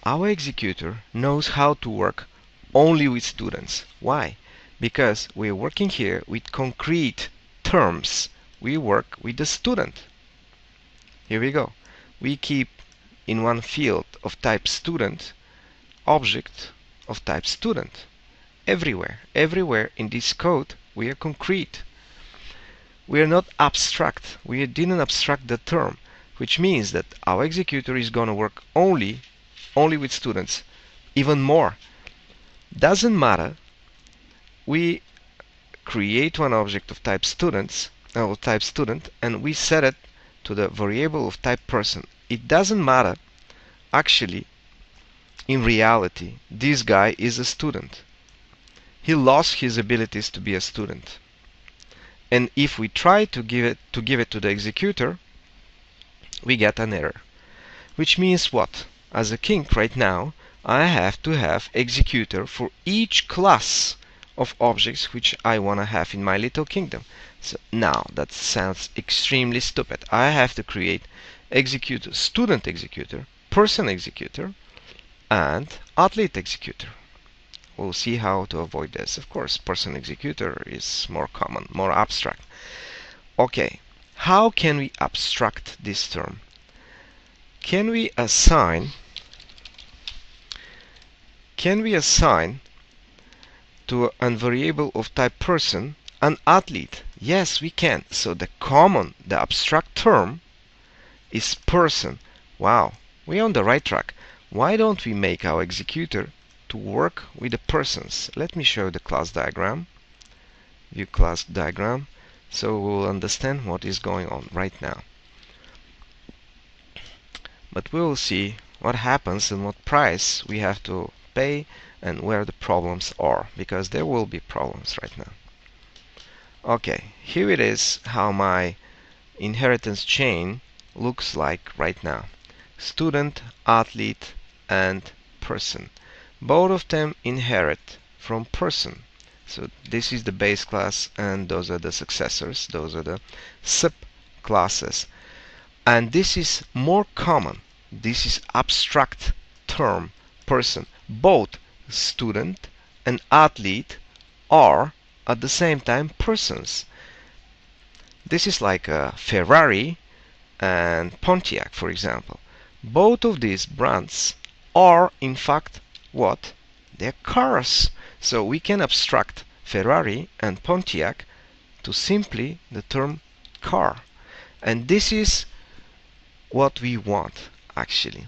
Our executor knows how to work only with students. Why? Because we're working here with concrete terms. We work with the student. Here we go. We keep in one field of type student object of type student. Everywhere in this code we are concrete. We are not abstract. We didn't abstract the term, which means that our executor is going to work only with students. Even more, doesn't matter. We create one object of type student, and we set it to the variable of type person. It doesn't matter. Actually, in reality, this guy is a student. He lost his abilities to be a student. And if we try to give it to the executor, we get an error. Which means what? As a king right now, I have to have executor for each class of objects which I want to have in my little kingdom. So now that sounds extremely stupid. I have to create executor, student executor, person executor, and athlete executor. We'll see how to avoid this. Of course, person executor is more common, more abstract. Okay, how can we abstract this term? Can we assign to a variable of type person an athlete? Yes, we can. So the abstract term is person. Wow, we're on the right track. Why don't we make our executor to work with the persons? Let me show the class diagram. View class diagram, so we'll understand what is going on right now. But we will see what happens and what price we have to pay and where the problems are, because there will be problems right now. Okay, here it is how my inheritance chain looks like right now. Student, athlete, and person. Both of them inherit from person. So this is the base class and those are the successors. Those are the subclasses. And this is more common. This is abstract term person. Both student and athlete are at the same time persons. This is like a Ferrari and Pontiac, for example. Both of these brands are in fact what? They're cars. So we can abstract Ferrari and Pontiac to simply the term car. And this is what we want actually.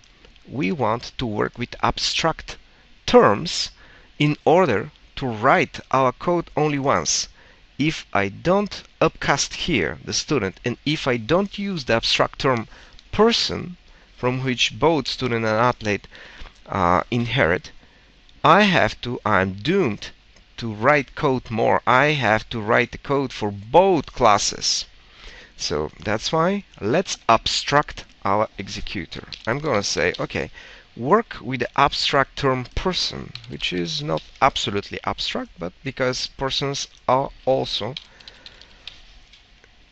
we want to work with abstract terms in order to write our code only once. If I don't upcast here the student, and if I don't use the abstract term person, from which both student and athlete inherit, I'm doomed to write code more. I have to write the code for both classes. So that's why let's abstract our executor. I'm gonna say, okay, work with the abstract term person, which is not absolutely abstract, but because persons are also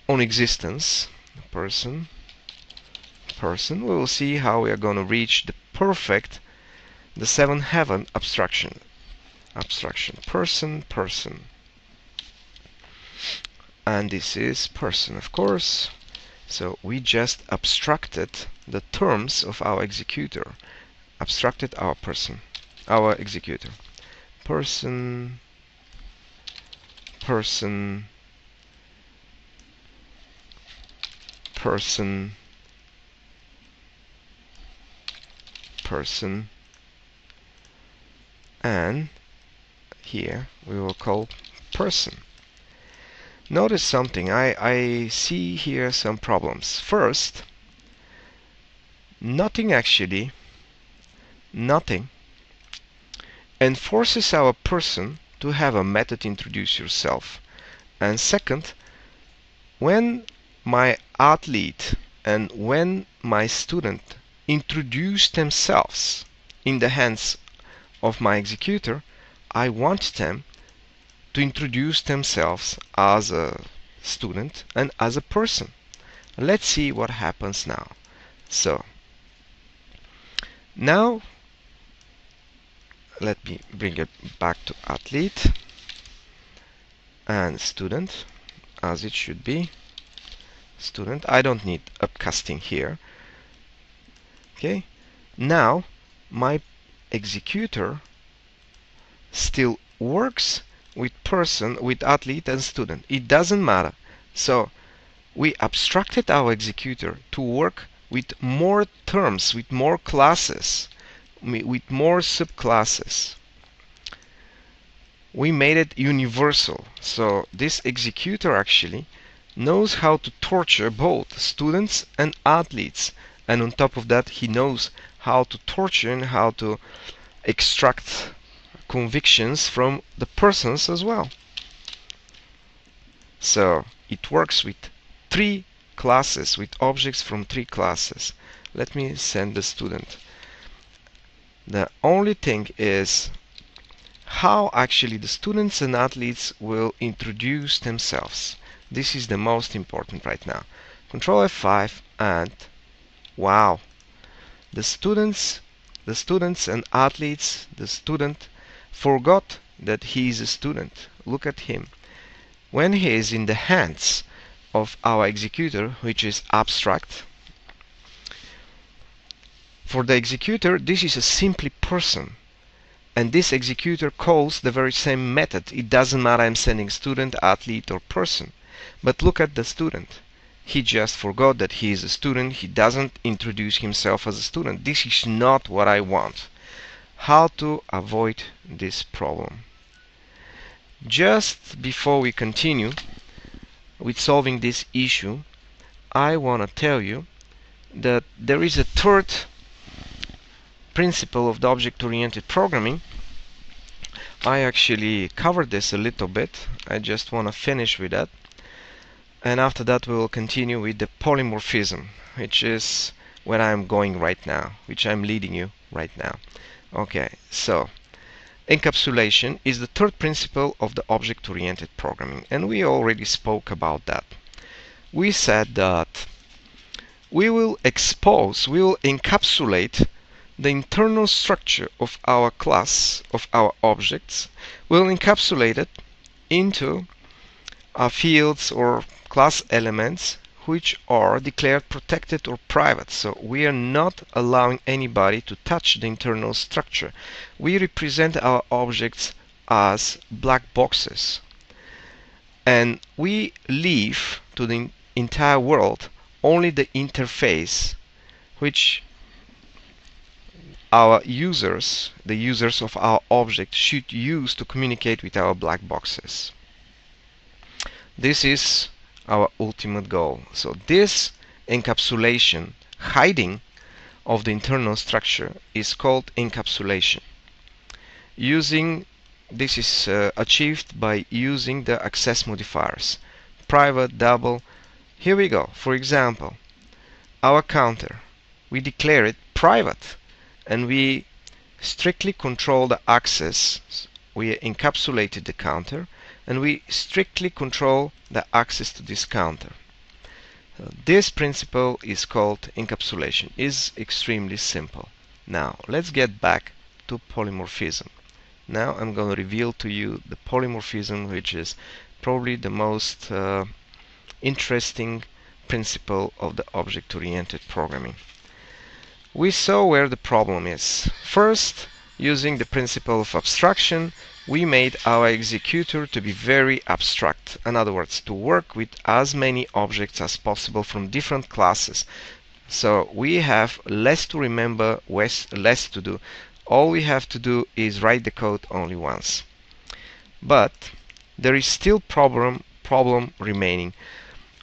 on existence. Person, we will see how we are gonna reach the perfect, the seventh heaven abstraction. Person. And this is person, of course. So we just abstracted the terms of our executor, abstracted our person, our executor. Person, and here we will call person. Notice something. I see here some problems. First, nothing enforces our person to have a method introduce yourself. And second, when my athlete and when my student introduce themselves in the hands of my executor, I want them to introduce themselves as a student and as a person. Let's see what happens now. So now let me bring it back to athlete and student as it should be. Student, I don't need upcasting here. Okay, now my executor still works with person, with athlete and student. It doesn't matter. So we abstracted our executor to work with more terms, with more classes, with more subclasses. We made it universal. So this executor actually knows how to torture both students and athletes. And on top of that, he knows how to torture and how to extract convictions from the persons as well. So it works with three classes, with objects from three classes. Let me send the student. The only thing is how actually the students and athletes will introduce themselves. This is the most important right now. Control F5 and wow, the students and athletes, the student forgot that he is a student. Look at him. When he is in the hands of our executor, which is abstract, for the executor this is a simply person, and this executor calls the very same method. It doesn't matter I'm sending student, athlete or person. But look at the student. He just forgot that he is a student. He doesn't introduce himself as a student. This is not what I want. How to avoid this problem? Just before we continue with solving this issue, I want to tell you that there is a third principle of the object-oriented programming. I actually covered this a little bit. I just want to finish with that. And after that we will continue with the polymorphism, which is where I'm going right now, which I'm leading you right now. Okay, so encapsulation is the third principle of the object-oriented programming, and we already spoke about that. We said that we will encapsulate the internal structure of our class, of our objects. We'll encapsulate it into fields or class elements which are declared protected or private. So we are not allowing anybody to touch the internal structure. We represent our objects as black boxes, and we leave to the entire world only the interface, which our users, the users of our object, should use to communicate with our black boxes. This is our ultimate goal. So this encapsulation, hiding of the internal structure, is called encapsulation. This is achieved by using the access modifiers, private, double. Here we go. For example, our counter, we declare it private, and we strictly control the access. We encapsulated the counter, and we strictly control the access to this counter. This principle is called encapsulation. Is extremely simple. Now let's get back to polymorphism. Now I'm going to reveal to you the polymorphism, which is probably the most interesting principle of the object-oriented programming. We saw where the problem is. First, using the principle of abstraction, we made our executor to be very abstract. In other words, to work with as many objects as possible from different classes. So we have less to remember, less to do. All we have to do is write the code only once. But there is still problem remaining.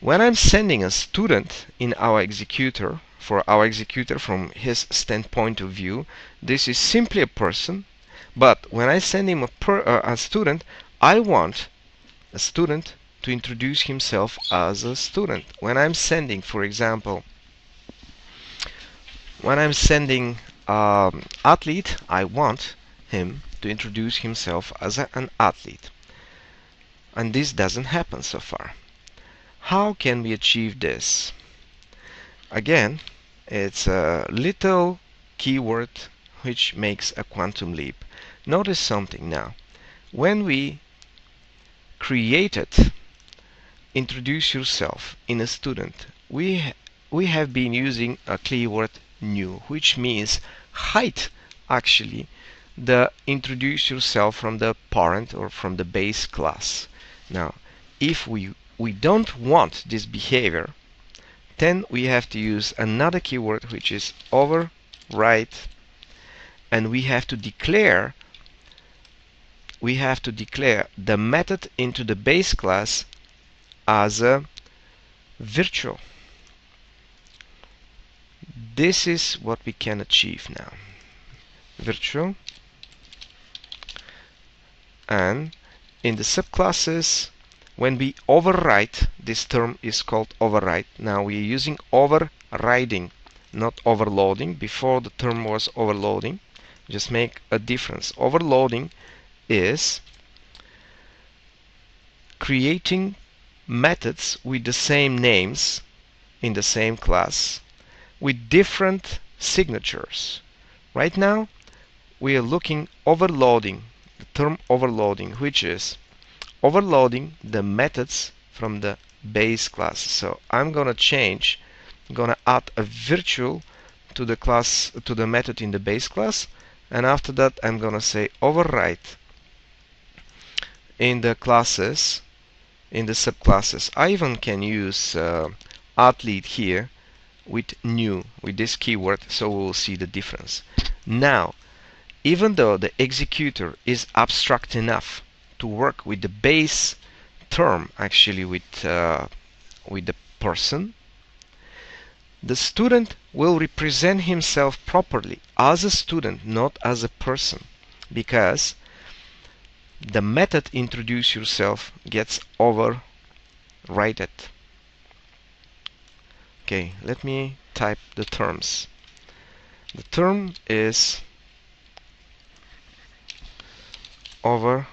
When I'm sending a student in our executor, for our executor from his standpoint of view, this is simply a person. But when I send him a student, I want a student to introduce himself as a student. When I'm sending, for example, when I'm sending athlete, I want him to introduce himself as an athlete. And this doesn't happen so far. How can we achieve this? Again, it's a little keyword which makes a quantum leap. Notice something now. When we created introduce yourself in a student, we have been using a keyword new, which means hide actually the introduce yourself from the parent or from the base class. Now, if we don't want this behavior, then we have to use another keyword, which is override, and we have to declare the method into the base class as a virtual. This is what we can achieve now. Virtual. And in the subclasses, when we override, this term is called override. Now we are using overriding, not overloading. Before the term was overloading. Just make a difference. Overloading is creating methods with the same names in the same class with different signatures. Right now we are looking overloading, the term overloading, which is overloading the methods from the base class. So I'm gonna add a virtual to the class, to the method in the base class, and after that I'm gonna say override in the classes, in the subclasses. I even can use athlete here with new, with this keyword, so we'll see the difference. Now, even though the executor is abstract enough to work with the base term, actually with the person, the student will represent himself properly as a student, not as a person, because the method introduce yourself gets overridden. Okay, let me type the terms. The term is override.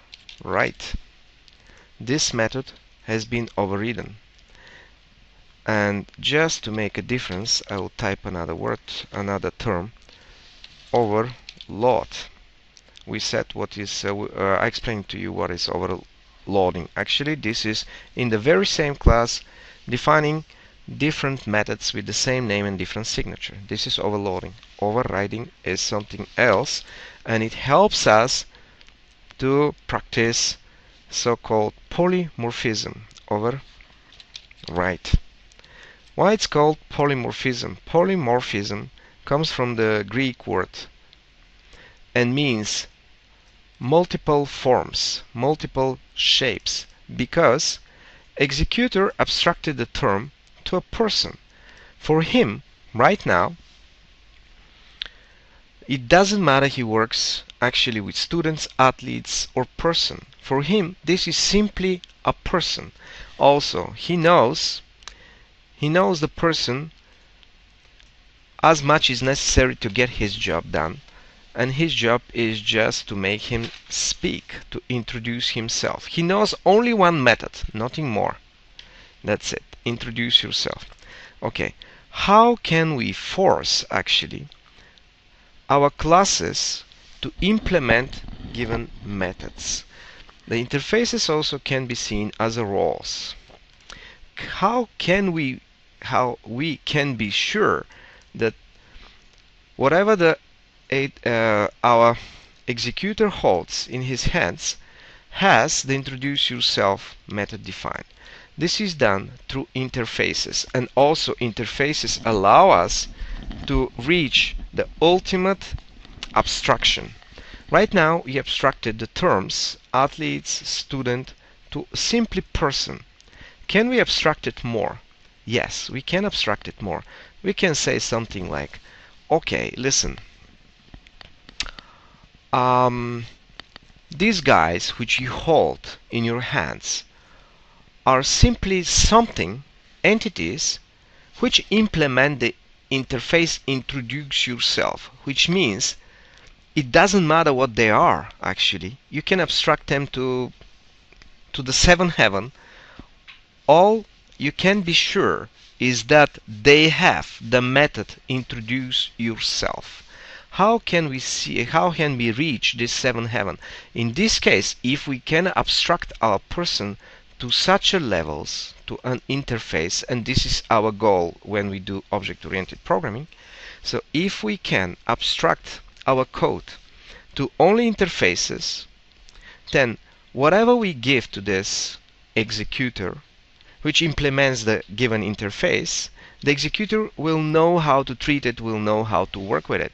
This method has been overridden. And just to make a difference, I will type another word, another term, overload. We said what is, I explained to you what is overloading. Actually, this is in the very same class defining different methods with the same name and different signature. This is overloading. Overriding is something else, and it helps us to practice so-called polymorphism. Override. Why it's called polymorphism? Polymorphism comes from the Greek word and means multiple forms, multiple shapes, because Executor abstracted the term to a person. For him, right now, it doesn't matter he works actually with students, athletes, or person. For him, this is simply a person. Also, he knows the person as much is necessary to get his job done, and his job is just to make him speak, to introduce himself. He knows only one method, nothing more. That's it. Introduce yourself. Okay. How can we force actually our classes to implement given methods? The interfaces also can be seen as a roles. How we can be sure that whatever our executor holds in his hands has the introduce yourself method defined. This is done through interfaces, and also interfaces allow us to reach the ultimate abstraction. Right now we abstracted the terms athletes, student to simply person. Can we abstract it more? Yes, we can abstract it more. We can say something like, okay, listen, these guys which you hold in your hands are simply something, entities, which implement the interface introduce yourself, which means it doesn't matter what they are actually. You can abstract them to the seventh heaven. All you can be sure is that they have the method introduce yourself. How can we reach this seventh heaven? In this case, if we can abstract our person to such a levels, to an interface, and this is our goal when we do object-oriented programming. So if we can abstract our code to only interfaces, then whatever we give to this executor, which implements the given interface, the executor will know how to treat it, will know how to work with it.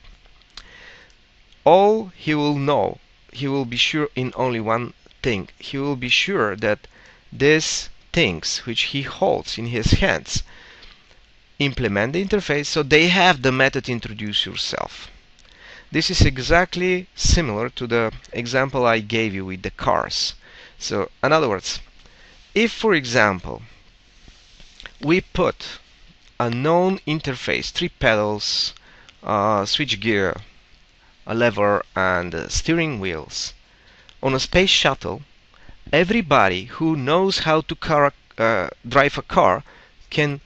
All he will know, he will be sure in only one thing. He will be sure that these things which he holds in his hands implement the interface, so they have the method introduce yourself. This is exactly similar to the example I gave you with the cars. So in other words, if for example we put a known interface, 3 pedals, switch gear, a lever, and steering wheels on a space shuttle, everybody who knows how to drive a car can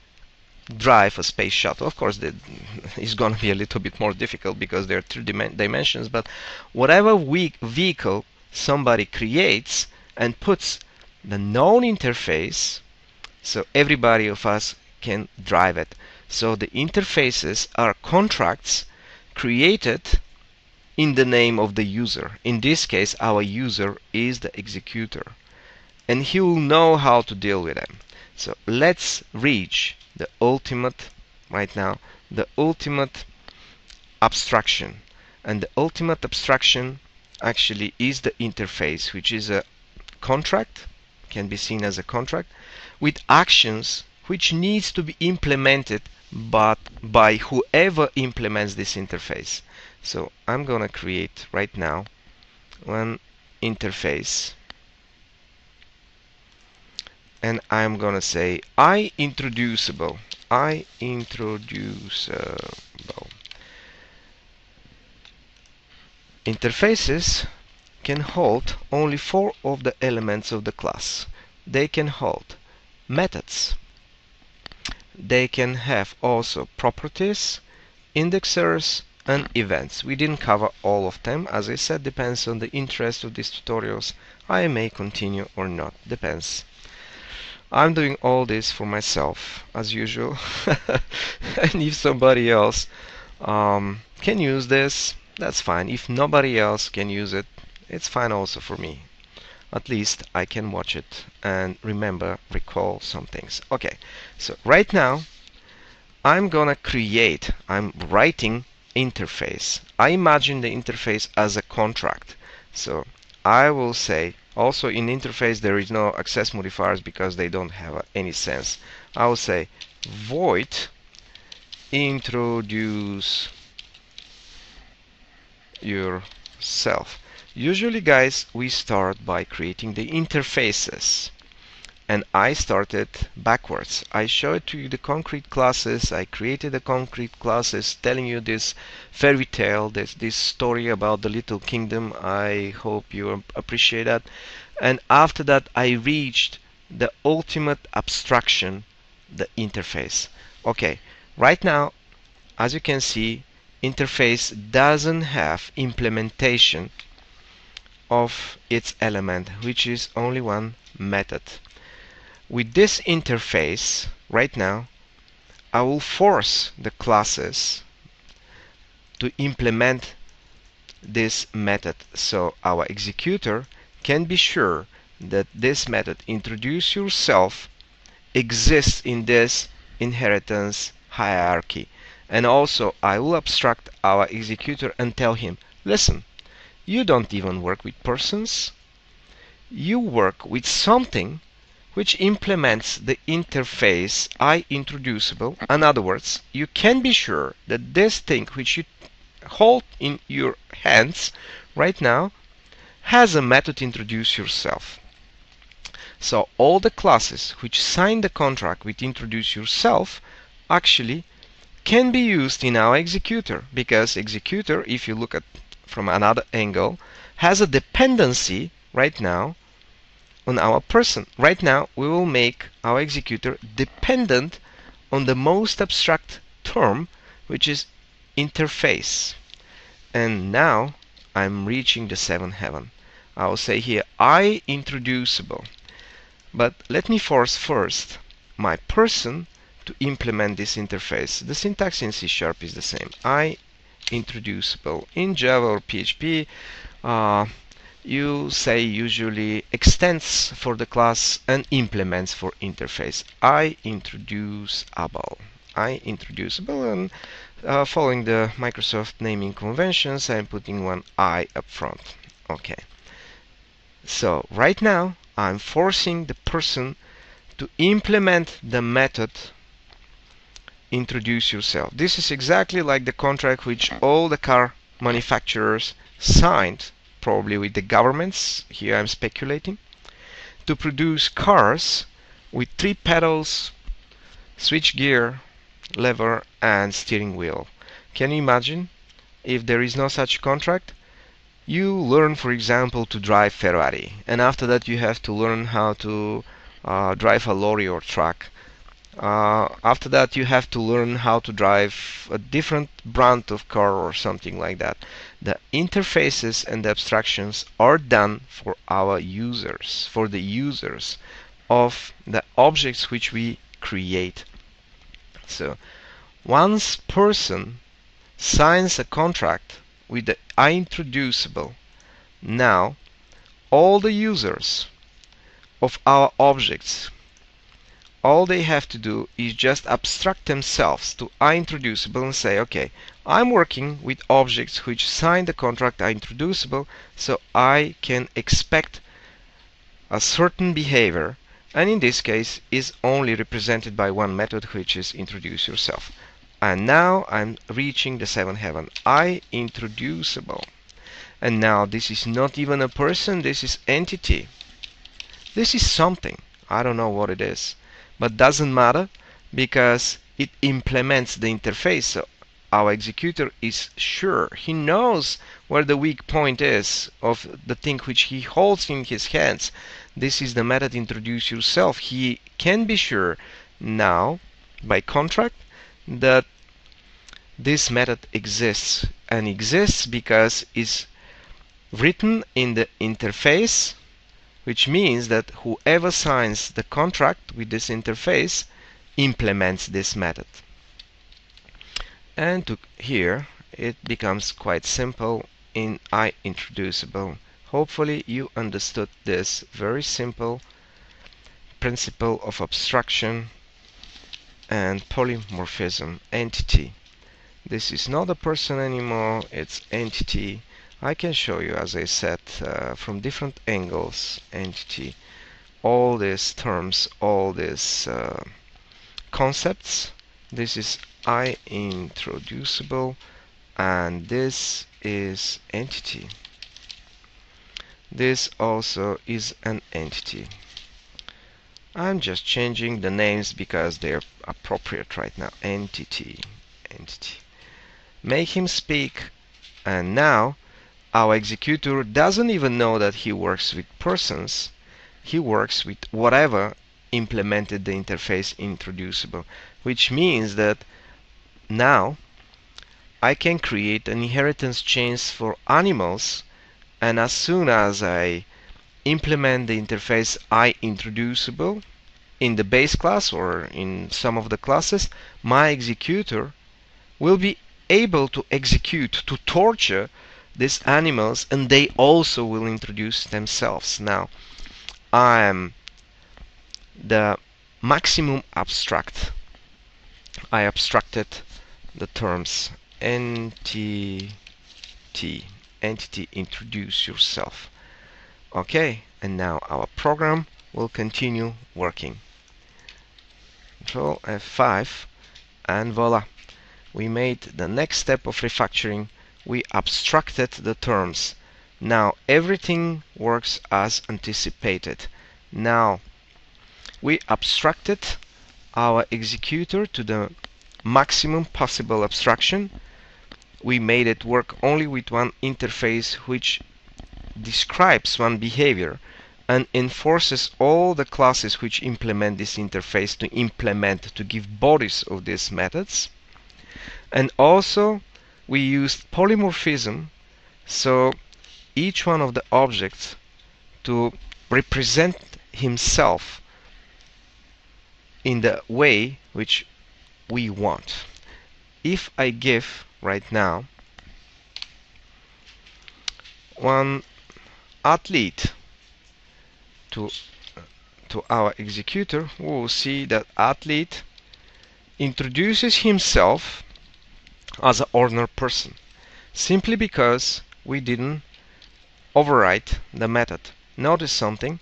drive a space shuttle. Of course, it's going to be a little bit more difficult because there are 3 dimensions, but whatever vehicle somebody creates and puts the known interface, so everybody of us can drive it. So the interfaces are contracts created in the name of the user. In this case, our user is the executor, and he will know how to deal with them. So let's reach the ultimate, right now, the ultimate abstraction. And the ultimate abstraction actually is the interface, which is a contract, can be seen as a contract, with actions which needs to be implemented by whoever implements this interface. So I'm gonna create right now one interface, and I'm gonna say introducible. Interfaces can hold only 4 of the elements of the class. They can hold methods. They can have also properties, indexers, and events. We didn't cover all of them. As I said, depends on the interest of these tutorials. I may continue or not. Depends. I'm doing all this for myself, as usual. And if somebody else can use this, that's fine. If nobody else can use it, it's fine also for me. At least I can watch it and recall some things. Okay, so right now I'm writing interface. I imagine the interface as a contract. So I will say, also in interface there is no access modifiers because they don't have any sense. I will say void introduce yourself. Usually, guys, we start by creating the interfaces. And I started backwards. I showed to you the concrete classes. I created the concrete classes telling you this fairy tale, this story about the little kingdom. I hope you appreciate that. And after that, I reached the ultimate abstraction, the interface. Okay, right now, as you can see, interface doesn't have implementation of its element, which is only one method. With this interface, right now, I will force the classes to implement this method. So our executor can be sure that this method, introduce yourself, exists in this inheritance hierarchy. And also, I will abstract our executor and tell him, listen, you don't even work with persons. You work with something which implements the interface introducible. In other words, you can be sure that this thing which you hold in your hands right now has a method introduce yourself. So all the classes which sign the contract with introduce yourself actually can be used in our executor, because executor, if you look at from another angle, has a dependency right now on our person. Right now we will make our executor dependent on the most abstract term, which is interface. And now I'm reaching the seventh heaven. I will say here introducible. But let me force first my person to implement this interface. The syntax in C# is the same. Introducible. In Java or PHP, you say usually extends for the class and implements for interface. Introducible. And following the Microsoft naming conventions, I'm putting one I up front. Okay. So right now I'm forcing the person to implement the method introduce yourself. This is exactly like the contract which all the car manufacturers signed, probably with the governments, here I'm speculating, to produce cars with 3 pedals, switch gear, lever and steering wheel. Can you imagine if there is no such contract? You learn, for example, to drive Ferrari, and after that you have to learn how to drive a lorry or truck. After that you have to learn how to drive a different brand of car or something like that. The interfaces and the abstractions are done for our users, for the users of the objects which we create. So once person signs a contract with the introducible, now all the users of our objects, all they have to do is just abstract themselves to introducible and say, okay, I'm working with objects which sign the contract introducible, so I can expect a certain behavior, and in this case is only represented by one method, which is introduce yourself. And now I'm reaching the seventh heaven, introducible. And now this is not even a person, this is entity. This is something. I don't know what it is, but doesn't matter because it implements the interface. So our executor is sure, he knows where the weak point is of the thing which he holds in his hands. This is the method introduce yourself. He can be sure now by contract that this method exists, and exists because it's written in the interface, which means that whoever signs the contract with this interface implements this method. And here it becomes quite simple in introducible. Hopefully you understood this very simple principle of abstraction and polymorphism entity. This is not a person anymore, it's entity. I can show you, as I said, from different angles, entity, all these terms, all these concepts. This is I introducible, and this is entity. This also is an entity. I'm just changing the names because they're appropriate right now. Entity, entity. Make him speak, and now our executor doesn't even know that he works with persons. He works with whatever implemented the interface introducible, which means that now I can create an inheritance chains for animals, and as soon as I implement the interface introducible in the base class or in some of the classes, my executor will be able to execute, to torture these animals, and they also will introduce themselves. Now I am the maximum abstract. I abstracted the terms entity, entity, introduce yourself. Okay, and now our program will continue working. Control F5, and voila, we made the next step of refactoring. We abstracted the terms. Now everything works as anticipated. Now we abstracted our executor to the maximum possible abstraction. We made it work only with one interface which describes one behavior and enforces all the classes which implement this interface to give bodies of these methods. And also we used polymorphism, so each one of the objects to represent himself in the way which we want. If I give right now one athlete to our executor, we will see that athlete introduces himself as an ordinary person, simply because we didn't overwrite the method. Notice something,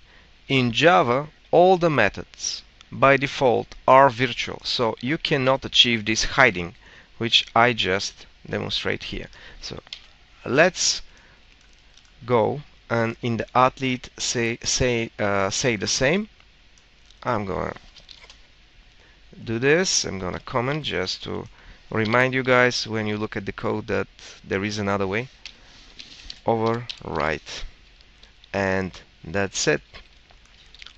in Java all the methods by default are virtual, so you cannot achieve this hiding, which I just demonstrate here. So let's go and in the athlete say the same. I'm gonna do this. I'm gonna comment just to remind you guys when you look at the code that there is another way. Overwrite, and that's it.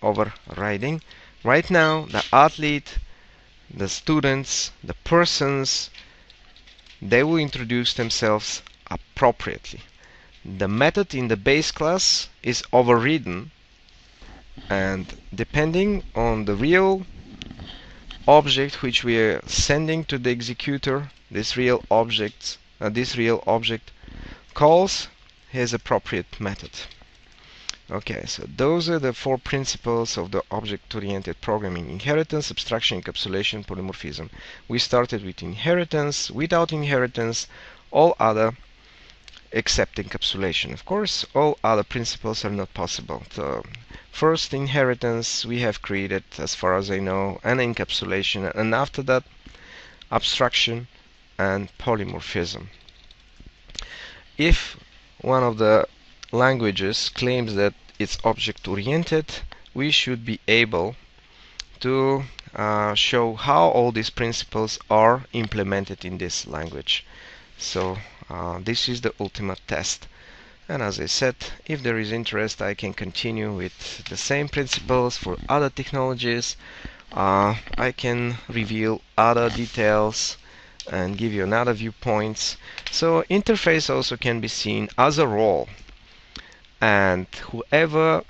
Overriding. Right now the athlete, the students, the persons, they will introduce themselves appropriately. The method in the base class is overridden, and depending on the real object which we are sending to the executor, this real object calls his appropriate method. Okay, so those are the 4 principles of the object-oriented programming: inheritance, abstraction, encapsulation, polymorphism. We started with inheritance. Without inheritance, all other except encapsulation. Of course, all other principles are not possible. So first inheritance, we have created, as far as I know, an encapsulation, and after that abstraction and polymorphism. If one of the languages claims that it's object-oriented, we should be able to show how all these principles are implemented in this language. So this is the ultimate test. And as I said, if there is interest, I can continue with the same principles for other technologies. I can reveal other details and give you another viewpoints. So interface also can be seen as a role, and whoever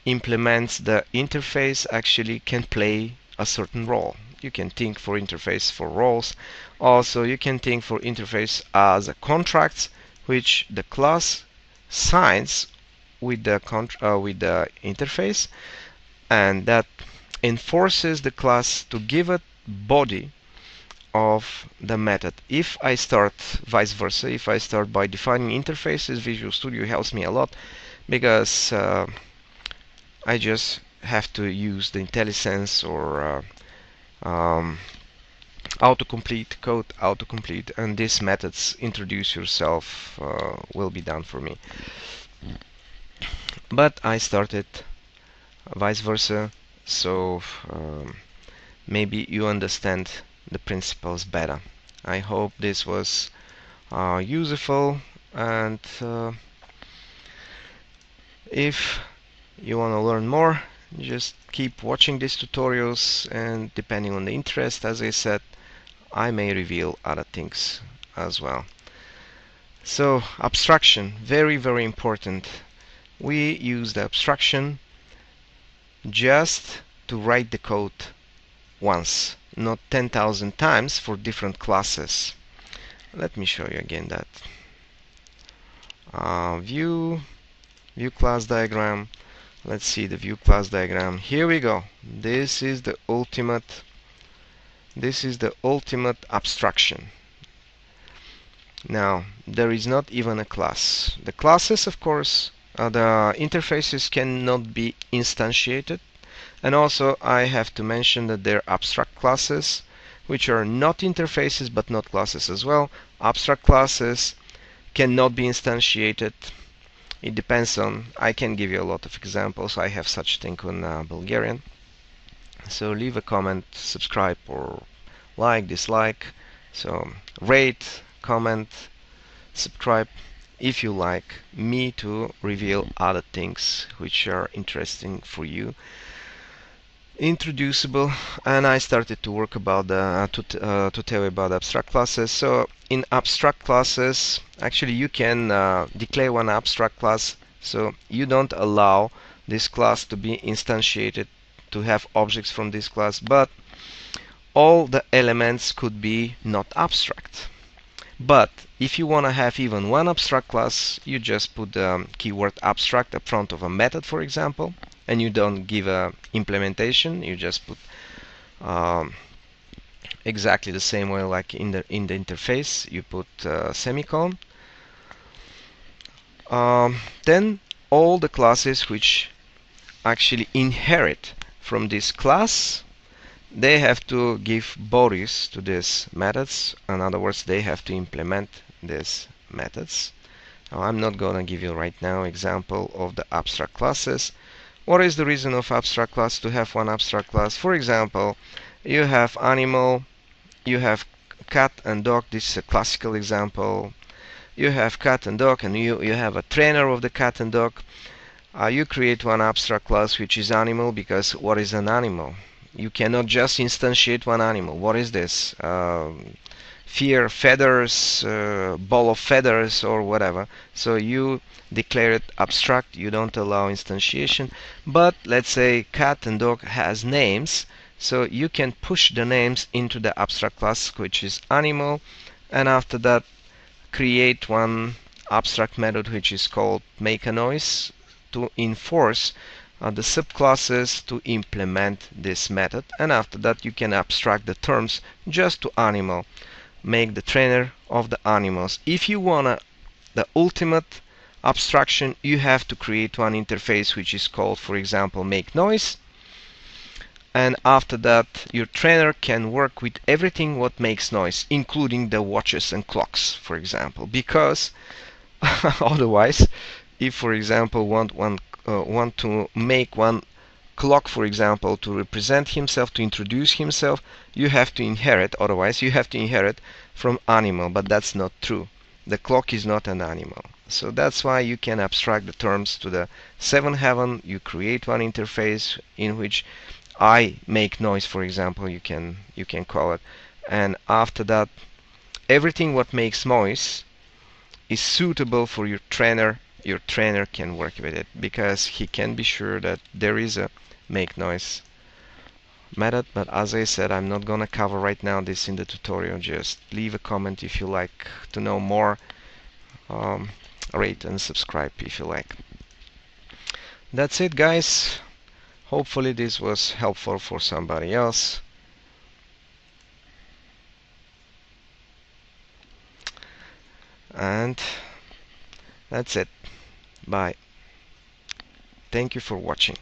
implements the interface actually can play a certain role. You can think for interface for roles. Also, you can think for interface as a contracts which the class signs with the interface, and that enforces the class to give a body of the method. If I start vice versa, if I start by defining interfaces, Visual Studio helps me a lot because I just have to use the IntelliSense or autocomplete, code autocomplete, and these methods introduce yourself will be done for me. But I started vice versa, so maybe you understand the principles better. I hope this was useful, and if you want to learn more, just keep watching these tutorials, and depending on the interest, as I said, I may reveal other things as well. So abstraction, very important. We use the abstraction just to write the code once, not 10,000 times for different classes. Let me show you again that. View class diagram. Let's see the view class diagram. Here we go. This is the ultimate abstraction. Now, there is not even a class. The classes, of course, the interfaces cannot be instantiated, and also I have to mention that they're abstract classes, which are not interfaces but not classes as well. Abstract classes cannot be instantiated. It depends on, I can give you a lot of examples. I have such thing on Bulgarian. So leave a comment, subscribe, or like, dislike. So rate, comment, subscribe if you like me to reveal other things which are interesting for you, introducible. And I started to work about the to tell you about abstract classes. So in abstract classes, actually you can declare one abstract class, so you don't allow this class to be instantiated, to have objects from this class, but all the elements could be not abstract. But if you want to have even one abstract class, you just put the keyword abstract up front of a method, for example, and you don't give a implementation. You just put exactly the same way like in the interface. You put semicolon. Then all the classes which actually inherit from this class, they have to give bodies to these methods. In other words, they have to implement these methods. Now, I'm not going to give you right now example of the abstract classes. What is the reason of abstract class? To have one abstract class. For example, you have animal, you have cat and dog. This is a classical example. You have cat and dog, and you have a trainer of the cat and dog. You create one abstract class which is animal, because what is an animal? You cannot just instantiate one animal. What is this? Fear, feathers, ball of feathers, or whatever. So you declare it abstract. You don't allow instantiation. But let's say cat and dog has names, so you can push the names into the abstract class, which is animal, and after that create one abstract method which is called make a noise to enforce the subclasses to implement this method. And after that you can abstract the terms just to animal, make the trainer of the animals. If you want the ultimate abstraction, you have to create one interface which is called, for example, make noise, and after that your trainer can work with everything what makes noise, including the watches and clocks, for example, because otherwise, if for example want to make one clock, for example, to represent himself, to introduce himself, you have to inherit, otherwise you have to inherit from animal, but that's not true. The clock is not an animal. So that's why you can abstract the terms to the seventh heaven. You create one interface in which I make noise, for example, you can call it, and after that everything what makes noise is suitable for your trainer. Your trainer can work with it because he can be sure that there is a make noise method. But as I said, I'm not gonna cover right now this in the tutorial. Just leave a comment if you like to know more. Rate and subscribe if you like. That's it, guys. Hopefully this was helpful for somebody else. And that's it. Bye. Thank you for watching.